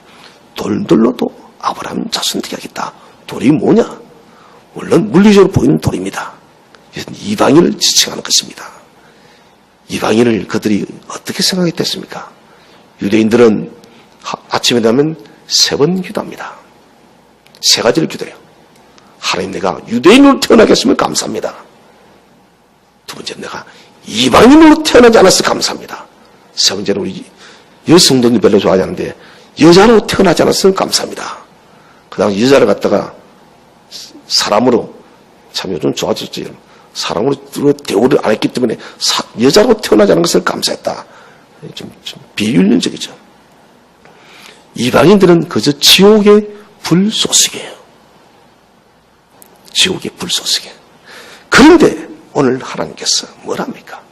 돌들로도 아브라함 자손 되게 하겠다. 돌이 뭐냐? 물론 물리적으로 보이는 돌입니다. 이것은 이방인을 지칭하는 것입니다. 이방인을 그들이 어떻게 생각했겠습니까? 유대인들은 아침에 되면 3번 기도합니다. 3가지를 기도해요. 하나님, 내가 유대인으로 태어나게 했으면 감사합니다. 두 번째는 내가 이방인으로 태어나지 않아서 감사합니다. 세 번째는 우리 여성들이 별로 좋아하지 않는데 여자로 태어나지 않아서 감사합니다. 그 다음 여자를 갖다가 사람으로, 참 요즘 좋아졌지. 사람으로 대우를 안 했기 때문에 여자로 태어나지 않은 것을 감사했다. 좀 비윤리적이죠. 이방인들은 그저 지옥의 불쏘시개예요. 지옥의 불쏘시개. 그런데 오늘 하나님께서 뭐랍니까?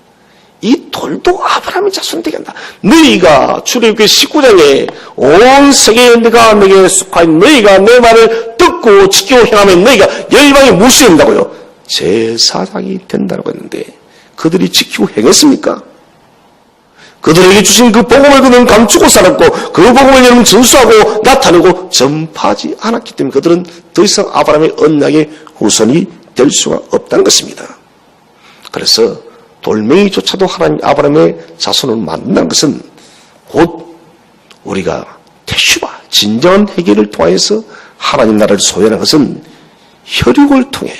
이 돌도 아브라함의 자손이 되게 한다. 너희가 출애굽기 19장에 온 세계에 내가 너에게 속하인 너희가 내 말을 듣고 지키고 행하면 너희가 열방에 무시된다고요. 제사장이 된다고 했는데 그들이 지키고 행했습니까? 그들에게 주신 그 복음을 그들은 감추고 살았고 그 복음을 여러분 전수하고 나타내고 전파하지 않았기 때문에 그들은 더 이상 아브라함의 언약의 후손이 될 수가 없다는 것입니다. 그래서 돌멩이조차도 하나님 아브라함의 자손을 만든다는 것은 곧 우리가 테슈바, 진정한 회개를 통해서 하나님 나라를 소유하는 것은 혈육을 통해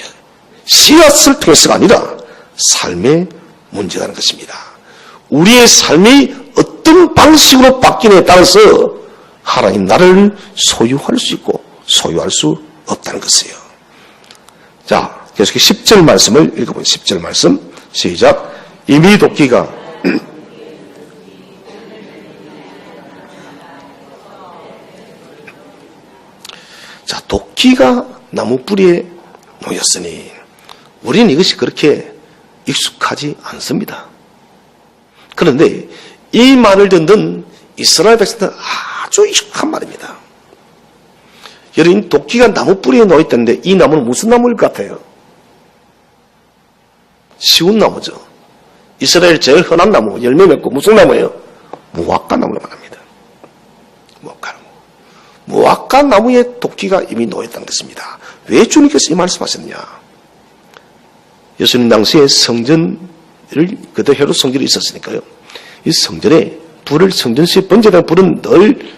씨앗을 통해서가 아니라 삶의 문제라는 것입니다. 우리의 삶이 어떤 방식으로 바뀌느냐에 따라서 하나님 나라를 소유할 수 있고 소유할 수 없다는 것이에요. 자, 계속해 10절 말씀을 읽어보면 10절 말씀 시작. 이미 도끼가 자, 도끼가 나무 뿌리에 놓였으니 우리는 이것이 그렇게 익숙하지 않습니다. 그런데 이 말을 듣는 이스라엘 백성들은 아주 익숙한 말입니다. 여러분, 도끼가 나무 뿌리에 놓여있다는데 이 나무는 무슨 나무일 것 같아요? 쉬운 나무죠. 이스라엘 제일 흔한 나무, 열매 맺고 무슨 나무예요? 무화과 나무를 말합니다. 무화과 나무. 무화과 나무에 도끼가 이미 놓였다는 것입니다. 왜 주님께서 이 말씀하셨느냐? 예수님 당시에 성전을, 그때 헤롯 성전이 있었으니까요. 이 성전에 불을 성전시에 번제된 불은 늘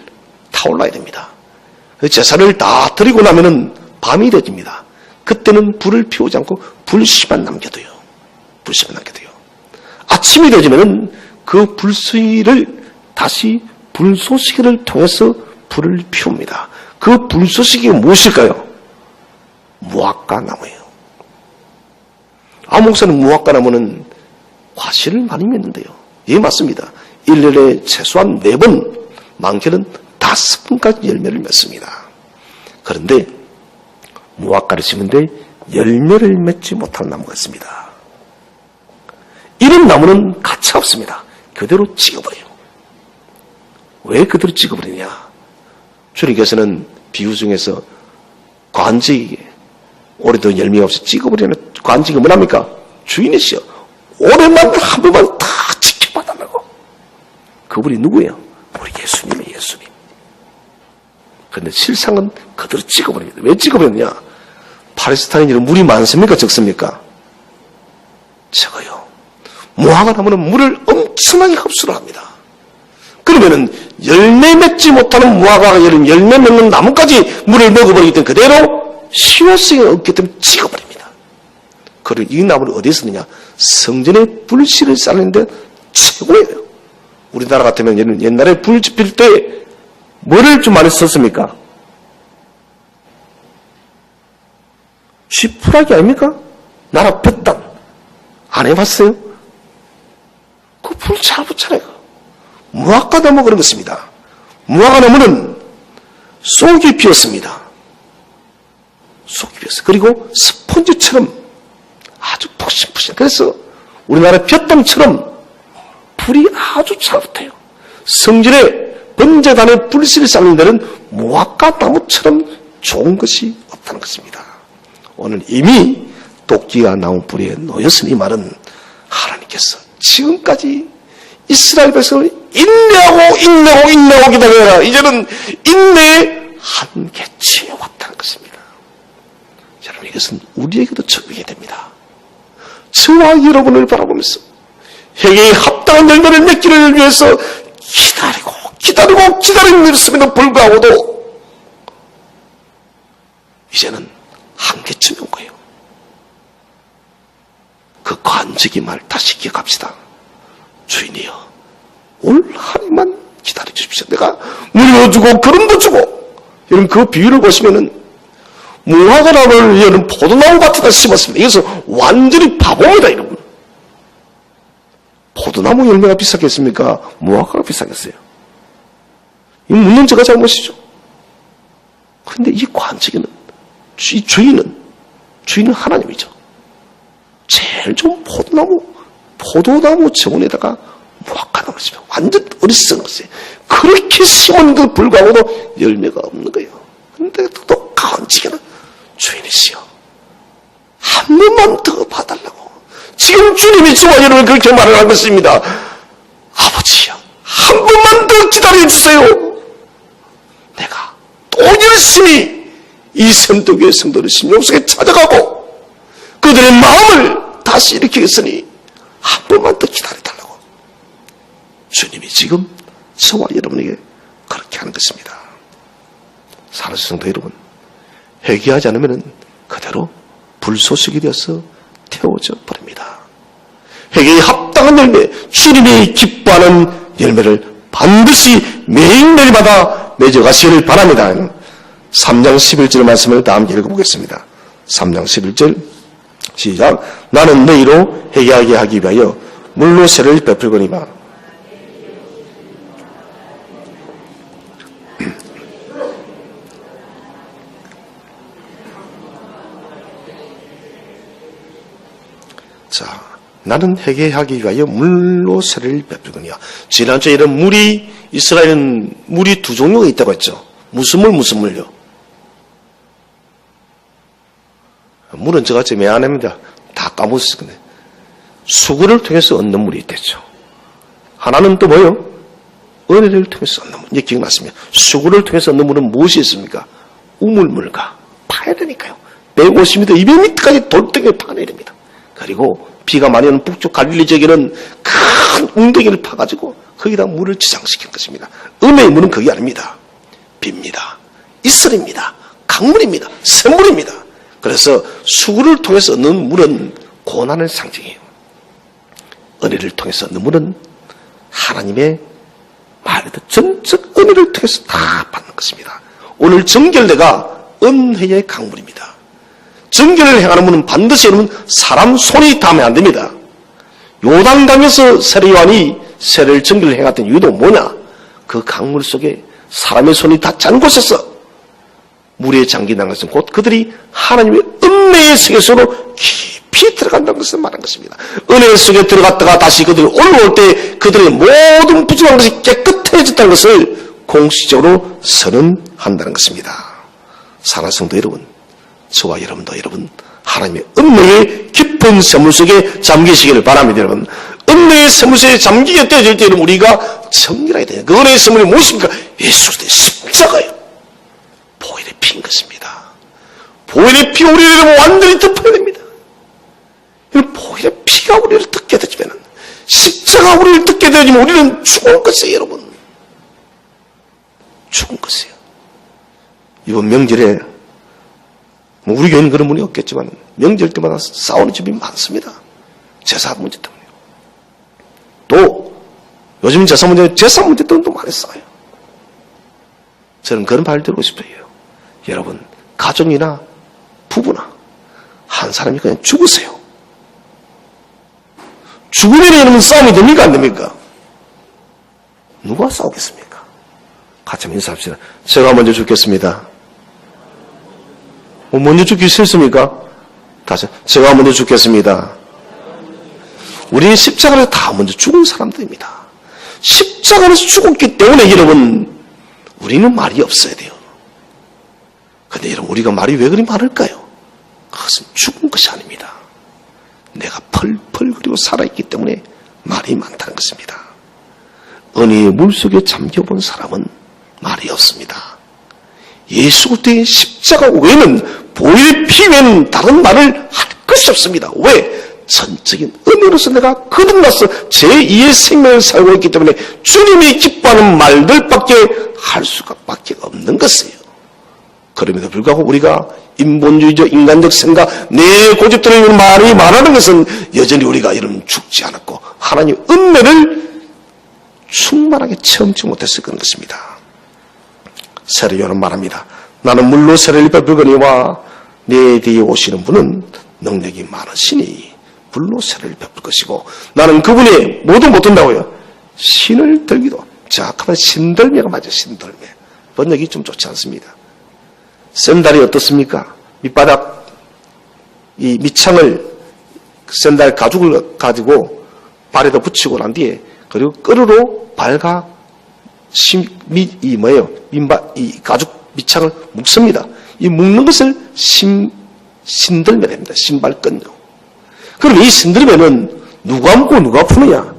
타올라야 됩니다. 제사를 다 드리고 나면은 밤이 되집니다. 그때는 불을 피우지 않고 불씨만 남겨둬요. 불씨만 남겨둬요. 아침이 되지면은 그 불씨를 다시 불쏘시개를 통해서 불을 피웁니다. 그 불쏘시개가 무엇일까요? 무화과 나무예요. 목사는 무화과 나무는 과실을 많이 맺는데요. 예, 맞습니다. 1년에 최소한 4번, 많게는 5번까지 열매를 맺습니다. 그런데 무화과를 심은데 열매를 맺지 못하는 나무가 있습니다. 이런 나무는 가차 없습니다. 그대로 찍어버려요. 왜 그대로 찍어버리냐? 주님께서는 비유 중에서 관직에게 올해도 열매가 없어 찍어버리는 관직이 뭐랍니까? 주인이시여. 올해만 한 번만 다 지켜봐달라고. 그분이 누구예요? 우리 예수님이에요. 예수님. 그런데 실상은 그대로 찍어버립니다. 왜 찍어버렸냐? 팔레스타인은 물이 많습니까? 적습니까? 적어요. 무화과 나무는 물을 엄청나게 흡수를 합니다. 그러면은 열매 맺지 못하는 무화과가 열매 맺는 나무까지 물을 먹어버리기 때문에 그대로 시효성이 없기 때문에 찍어버립니다. 그리고 이 나무를 어디에 쓰느냐? 성전에 불씨를 쌓는데 최고예요. 우리나라 같으면 옛날에 불 지필 때 뭐를 좀 많이 썼습니까? 쥐푸라기 아닙니까? 나라 볕단 안 해봤어요? 그 불 잘 붙잖아요. 무화과 나무 그런 것입니다. 무화과 나무는 쏙이 피었습니다. 쏙이 피었어요. 그리고 스펀지처럼 아주 푹신푹신. 그래서 우리나라 볕담처럼 불이 아주 잘 붙어요. 성전에 번제단에 불씨를 쌓는 데는 무화과 나무처럼 좋은 것이 없다는 것입니다. 오늘 이미 도끼가 나온 불에 놓였으니 이 말은 하나님께서 지금까지 이스라엘 백성을 인내하고 기다려라. 이제는 인내의 한계치에 왔다는 것입니다. 여러분, 이것은 우리에게도 적용이 됩니다. 저와 여러분을 바라보면서 회개에 합당한 열매를 맺기를 위해서 기다리는 일임에도 불구하고도 이제는 한계쯤에 온 거예요. 그 관직이 말 다시 기억합시다. 주인이여, 올 하루만 기다려 주십시오. 내가 물도 주고 그름도 주고. 여러분, 그 비유를 보시면은 무화과 나무를 여러분 포도나무 밭에다 심었습니다. 이것은 완전히 바보입니다, 여러분. 포도나무 열매가 비싸겠습니까? 무화과가 비싸겠어요? 이 묻는 제가 잘못이죠. 그런데 이 관직에는 주인은 하나님이죠. 제일 좋은 포도나무 정원에다가 무화과나무를 심어 완전 어리석은 것이에요. 그렇게 심었는데도 불구하고도 열매가 없는 거예요. 그런데 또 관직에는 주인이시여, 한 번만 더 봐달라고. 지금 주님이 저와 여러분 그렇게 말을 한 것입니다. 아버지여, 한 번만 더 기다려주세요. 내가 또 열심히 이 선도교회 성도를 심령 속에 찾아가고 그들의 마음을 다시 일으키겠으니 한 번만 더 기다려달라고. 주님이 지금 저와 여러분에게 그렇게 하는 것입니다. 사랑하는 성도 여러분, 회개하지 않으면 그대로 불쏘시개 되어서 태워져 버립니다. 회개에 합당한 열매, 주님이 기뻐하는 열매를 반드시 매일매일마다 맺어가시기를 바랍니다. 3장 11절 말씀을 다 함께 읽어보겠습니다. 3장 11절 시작. 나는 너희로 회개하게 하기 위하여 물로 세를 베풀거니와. 자, 나는 회개하기 위하여 물로 세를 베풀거니와. 지난주에 이런 이스라엘은 물이 두 종류가 있다고 했죠. 무슨 물요? 물은 저같이 미안합니다. 다 까먹었을 건데. 수구를 통해서 얻는 물이 있댔죠. 하나는 또 뭐요? 은혜를 통해서 얻는 물. 이제 기억났습니다. 수구를 통해서 얻는 물은 무엇이 있습니까? 우물물과 파야 되니까요. 150m, 200m까지 돌덩이를 파내야 됩니다. 그리고 비가 많이 오는 북쪽 갈릴리 지역에는 큰 웅덩이를 파가지고 거기다 물을 저장시킨 것입니다. 은혜의 물은 그게 아닙니다. 비입니다. 이슬입니다. 강물입니다. 샘물입니다. 그래서 수구를 통해서 얻는 물은 고난을 상징해요. 은혜를 통해서 얻는 물은 하나님의 말에도 전적 은혜를 통해서 다 받는 것입니다. 오늘 정결례가 은혜의 강물입니다. 정결을 행하는 분은 반드시 여러분 사람 손이 닿으면 안 됩니다. 요단강에서 세례요한이 세례를 정결을 행했던 이유도 뭐냐? 그 강물 속에 사람의 손이 닿지 않은 곳에서 물에 잠긴다는 것은 곧 그들이 하나님의 은혜의 세계 속으로 깊이 들어간다는 것을 말한 것입니다. 은혜 속에 들어갔다가 다시 그들이 올라올 때 그들의 모든 부족한 것이 깨끗해졌다는 것을 공식적으로 선언한다는 것입니다. 사랑하는 성도 여러분, 저와 여러분도 여러분 하나님의 은혜의 깊은 샘물 속에 잠기시기를 바랍니다. 여러분 은혜의 샘물 속에 잠기게 되어질 때는 우리가 정결하게 돼요. 그 은혜의 샘물이 무엇입니까? 예수 그리스도의 십자가예요. 보혈의 피인 것입니다. 보혈의 피가 우리를 완전히 덮어야 됩니다. 보혈의 피가 우리를 덮게 되지면 십자가 우리를 덮게 되지면 우리는 죽은 것이에요. 여러분 죽은 것이에요. 이번 명절에 우리 교회는 그런 분이 없겠지만 명절 때마다 싸우는 집이 많습니다. 제사 문제 때문에. 또 요즘 제사 문제 때문에 또 많이 싸워요. 저는 그런 말을 드리고 싶어요. 여러분 가정이나 부부나 한 사람이 그냥 죽으세요. 죽으면 여러분 싸움이 됩니까 안 됩니까? 누가 싸우겠습니까? 같이 한번 인사합시다. 제가 먼저 죽겠습니다. 먼저 죽기 싫습니까? 다시 제가 먼저 죽겠습니다. 우리는 십자가에서 다 먼저 죽은 사람들입니다. 십자가에서 죽었기 때문에 여러분 우리는 말이 없어야 돼요. 근데 여러분 우리가 말이 왜 그리 많을까요? 그것은 죽은 것이 아닙니다. 내가 펄펄 그리고 살아있기 때문에 말이 많다는 것입니다. 은혜의 물속에 잠겨본 사람은 말이 없습니다. 예수 그리스도의 십자가 외에는 보혈의 피 외에는 다른 말을 할 것이 없습니다. 왜? 전적인 은혜로서 내가 거듭나서 제2의 생명을 살고 있기 때문에 주님이 기뻐하는 말들밖에 할 수가 밖에 없는 것이에요. 그럼에도 불구하고 우리가 인본주의적 인간적 생각 내 고집대로 말이 말하는 것은 여전히 우리가 이런 죽지 않았고 하나님의 은혜를 충만하게 체험치 못했을 그런 것입니다. 세례요한은 말합니다. 나는 물로 세례를 베풀거니와 내 뒤에 오시는 분은 능력이 많으시니 물로 세례를 베풀 것이고 나는 그분의 뭐도 못한다고요. 신을 들기도. 정확하면 신들매가 맞아요. 신들매. 번역이 좀 좋지 않습니다. 샌달이 어떻습니까? 밑바닥 이 밑창을 샌달 가죽을 가지고 발에다 붙이고 난 뒤에 그리고 끈으로 발과 이 뭐예요? 이 가죽 밑창을 묶습니다. 이 묶는 것을 신들매랍니다. 신발끈요. 그럼 이 신들매는 누가 묶고 누가 푸느냐?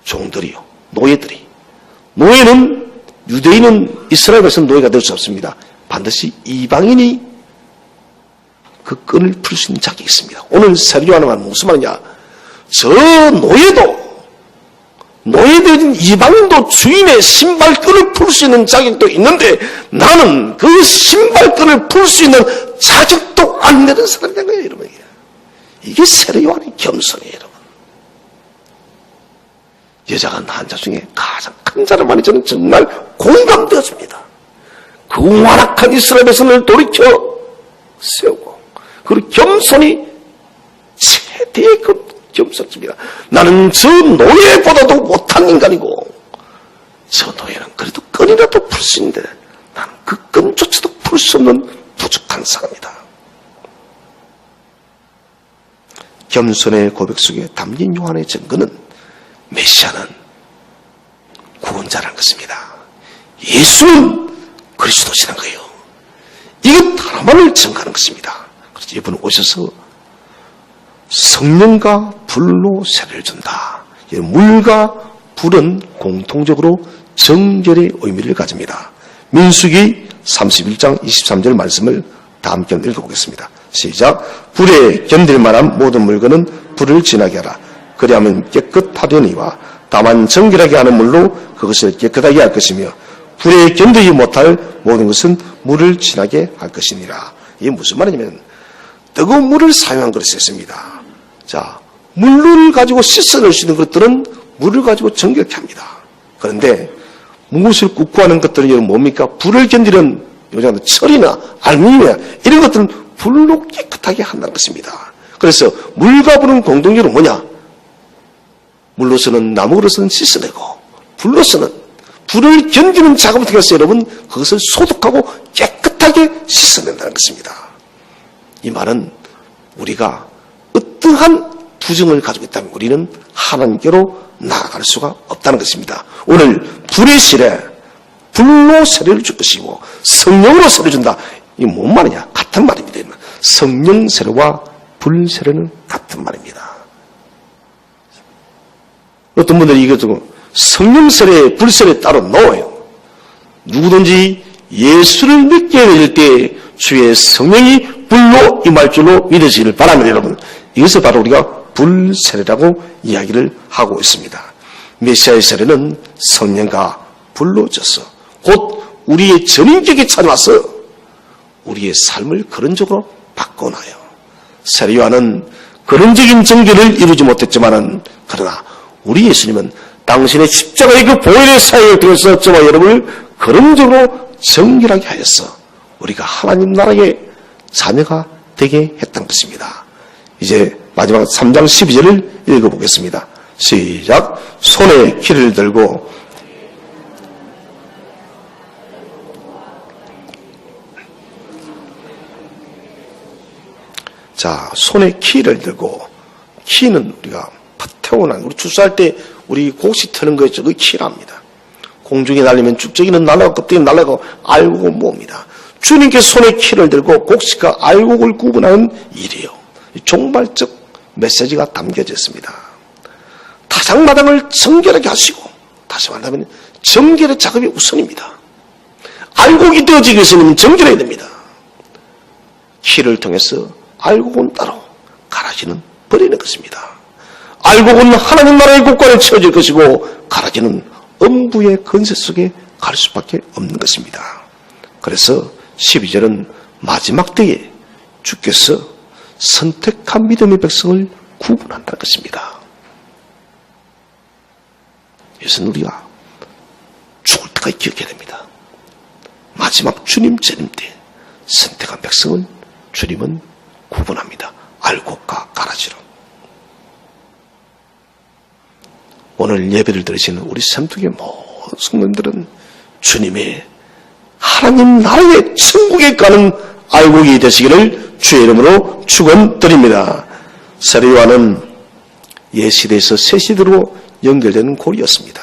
종들이요. 노예들이. 노예는 유대인은 이스라엘에서는 노예가 될 수 없습니다. 반드시 이방인이 그 끈을 풀 수 있는 자격이 있습니다. 오늘 세례요한은 말은 무슨 말이냐? 저 노예들인 이방인도 주인의 신발끈을 풀 수 있는 자격도 있는데 나는 그 신발끈을 풀 수 있는 자격도 안 되는 사람이 된 거예요, 여러분. 이게 세례요한의 겸손이에요, 여러분. 여자가 낳은 자 중에 가장 큰 자를 많이 저는 정말 공감되었습니다. 그 완악한 이스라엘 백성을 돌이켜 세우고 그리고 겸손이 최대의 그 겸손입니다. 나는 저 노예보다도 못한 인간이고 저 노예는 그래도 끈이라도 풀 수 있는데 나는 그 끈조차도 풀 수 없는 부족한 사람이다. 겸손의 고백 속에 담긴 요한의 증거는 메시아는 구원자라는 것입니다. 예수는 그리스도시라는 거예요. 이것 하나만을 증거하는 것입니다. 그래서 이분은 오셔서 성령과 불로 세례를 준다. 물과 불은 공통적으로 정결의 의미를 가집니다. 민수기 31장 23절 말씀을 다 함께 읽어보겠습니다. 시작. 불에 견딜 만한 모든 물건은 불을 지나게 하라. 그리하면 깨끗하려니와 다만 정결하게 하는 물로 그것을 깨끗하게 할 것이며 불에 견디지 못할 모든 것은 물을 지나게 할 것이니라. 이게 무슨 말이냐면 뜨거운 물을 사용한 것을 썼습니다. 자, 물을 가지고 씻어낼 수 있는 것들은 물을 가지고 정결케 합니다. 그런데 무엇을 구구하는 것들은 여러분 뭡니까? 불을 견디는 철이나 알루미늄이나 이런 것들은 불로 깨끗하게 한다는 것입니다. 그래서 물과 불은 공동적으로 뭐냐? 물로서는 나무로서는 씻어내고 불로서는 불을 견디는 작업을 통해서 여러분 그것을 소독하고 깨끗하게 씻어낸다는 것입니다. 이 말은 우리가 어떠한 부정을 가지고 있다면 우리는 하나님께로 나아갈 수가 없다는 것입니다. 오늘 불의 시래 불로 세례를 줄 것이고 성령으로 세례를 준다. 이게 뭔 말이냐? 같은 말입니다. 성령 세례와 불 세례는 같은 말입니다. 어떤 분들이 이거 두고 성령 세례, 불 세례 따로 놓아요. 누구든지 예수를 믿게 될 때 주의 성령이 불로 임할 줄로 믿으시기를 바랍니다. 여러분, 이것을 바로 우리가 불 세례라고 이야기를 하고 있습니다. 메시아의 세례는 성령과 불로 져서 곧 우리의 전인격에 찾아와서 우리의 삶을 근원적으로 바꿔놔요. 세례 요한은 근원적인 정결을 이루지 못했지만은 그러나 우리 예수님은 당신의 십자가의 그 보혈의 사역을 통해서 저와 여러분을 근원적으로 정결하게 하였어 우리가 하나님 나라의 자녀가 되게 했다는 것입니다. 이제 마지막 3장 12절을 읽어보겠습니다. 시작. 손에 키를 들고 자, 손에 키를 들고 키는 우리가 태어난 우리 출소할 때 우리 곡식 트는 거 있죠. 그 키랍니다. 공중에 날리면 쭉저기는 날아가고 껍데기는 날아가고 알곡을 모읍니다. 주님께 손에 키를 들고 곡식과 알곡을 구분하는 일이에요. 종말적 메시지가 담겨져 있습니다. 타작마당을 정결하게 하시고 다시 말하면 정결의 작업이 우선입니다. 알곡이 되어지기 위해서는 정결해야 됩니다. 키를 통해서 알곡은 따로 가라지는 버리는 것입니다. 알곡은 하나님 나라의 국가에 채워질 것이고 가라지는 음부의 건세 속에 갈 수밖에 없는 것입니다. 그래서 12절은 마지막 때에 주께서 선택한 믿음의 백성을 구분한다는 것입니다. 이것은 우리가 죽을 때까지 기억해야 됩니다. 마지막 주님 재림 때 선택한 백성을 주님은 구분합니다. 알곡과 가라지로. 오늘 예배를 들으시는 우리 삼tuk의 모든 성도님들은 주님의 하나님 나라의 천국에 가는 알곡이 되시기를 주의 이름으로 축원드립니다. 세례 요한은 옛시대에서 새시대로 연결되는 고리였습니다.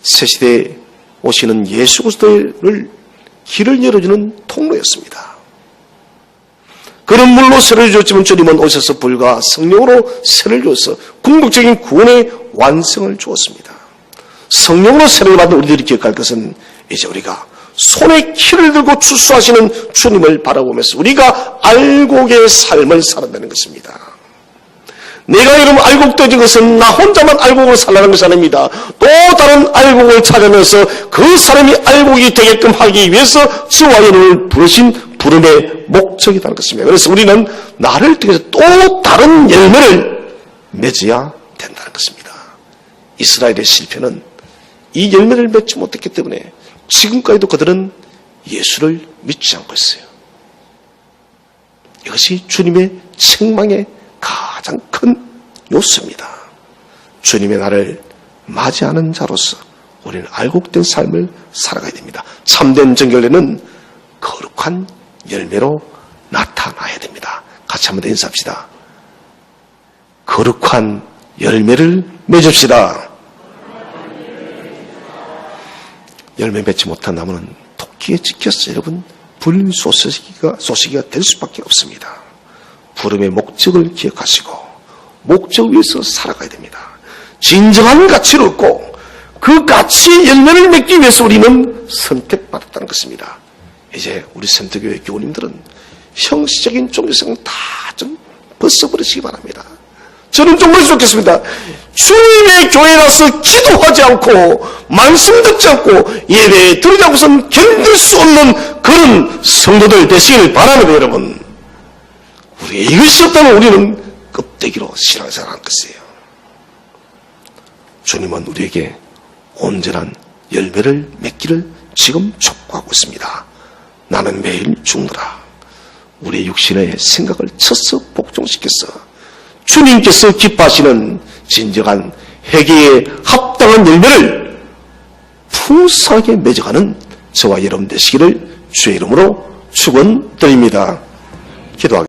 새시대에 오시는 예수 그리스도를 길을 열어주는 통로였습니다. 그런 물로 세례를 줬지만 주님은 오셔서 불과 성령으로 세례를 줘서 궁극적인 구원의 완성을 주었습니다. 성령으로 세례를 받은 우리들이 기억할 것은 이제 우리가 손에 키를 들고 출소하시는 주님을 바라보면서 우리가 알곡의 삶을 살아내는 것입니다. 내가 여러분 알곡되어진 것은 나 혼자만 알곡을 살라는 것이 아닙니다. 또 다른 알곡을 찾아내서 그 사람이 알곡이 되게끔 하기 위해서 저와 여러분을 부르신 부름의 목적이라는 것입니다. 그래서 우리는 나를 통해서 또 다른 열매를 맺어야 된다는 것입니다. 이스라엘의 실패는 이 열매를 맺지 못했기 때문에 지금까지도 그들은 예수를 믿지 않고 있어요. 이것이 주님의 책망의 가장 큰 요소입니다. 주님의 나를 맞이하는 자로서 우리는 알곡된 삶을 살아가야 됩니다. 참된 정결례는 거룩한 열매로 나타나야 됩니다. 같이 한번 더 인사합시다. 거룩한 열매를 맺읍시다. 열매 맺지 못한 나무는 토끼에 찍혀서 여러분 불소시기가 될 수밖에 없습니다. 부름의 목적을 기억하시고 목적 위해서 살아가야 됩니다. 진정한 가치를 얻고 그 가치의 열매를 맺기 위해서 우리는 선택받았다는 것입니다. 이제 우리 선택교회 교우님들은 형식적인 종교성은 다 좀 벗어버리시기 바랍니다. 저는 정말 좋겠습니다. 주님의 교회에 가서 기도하지 않고 말씀 듣지 않고 예배에 들으지 않고서는 견딜 수 없는 그런 성도들 되시길 바랍니다. 여러분, 우리의 이것이 없다면 우리는 껍데기로 신앙생활할 것이에요. 주님은 우리에게 온전한 열매를 맺기를 지금 촉구하고 있습니다. 나는 매일 죽노라. 우리의 육신의 생각을 쳐서 복종시켜서 주님께서 기뻐하시는 진정한 회개에 합당한 열매를 풍성하게 맺어가는 저와 여러분 되시기를 주의 이름으로 축원드립니다. 기도하겠습니다.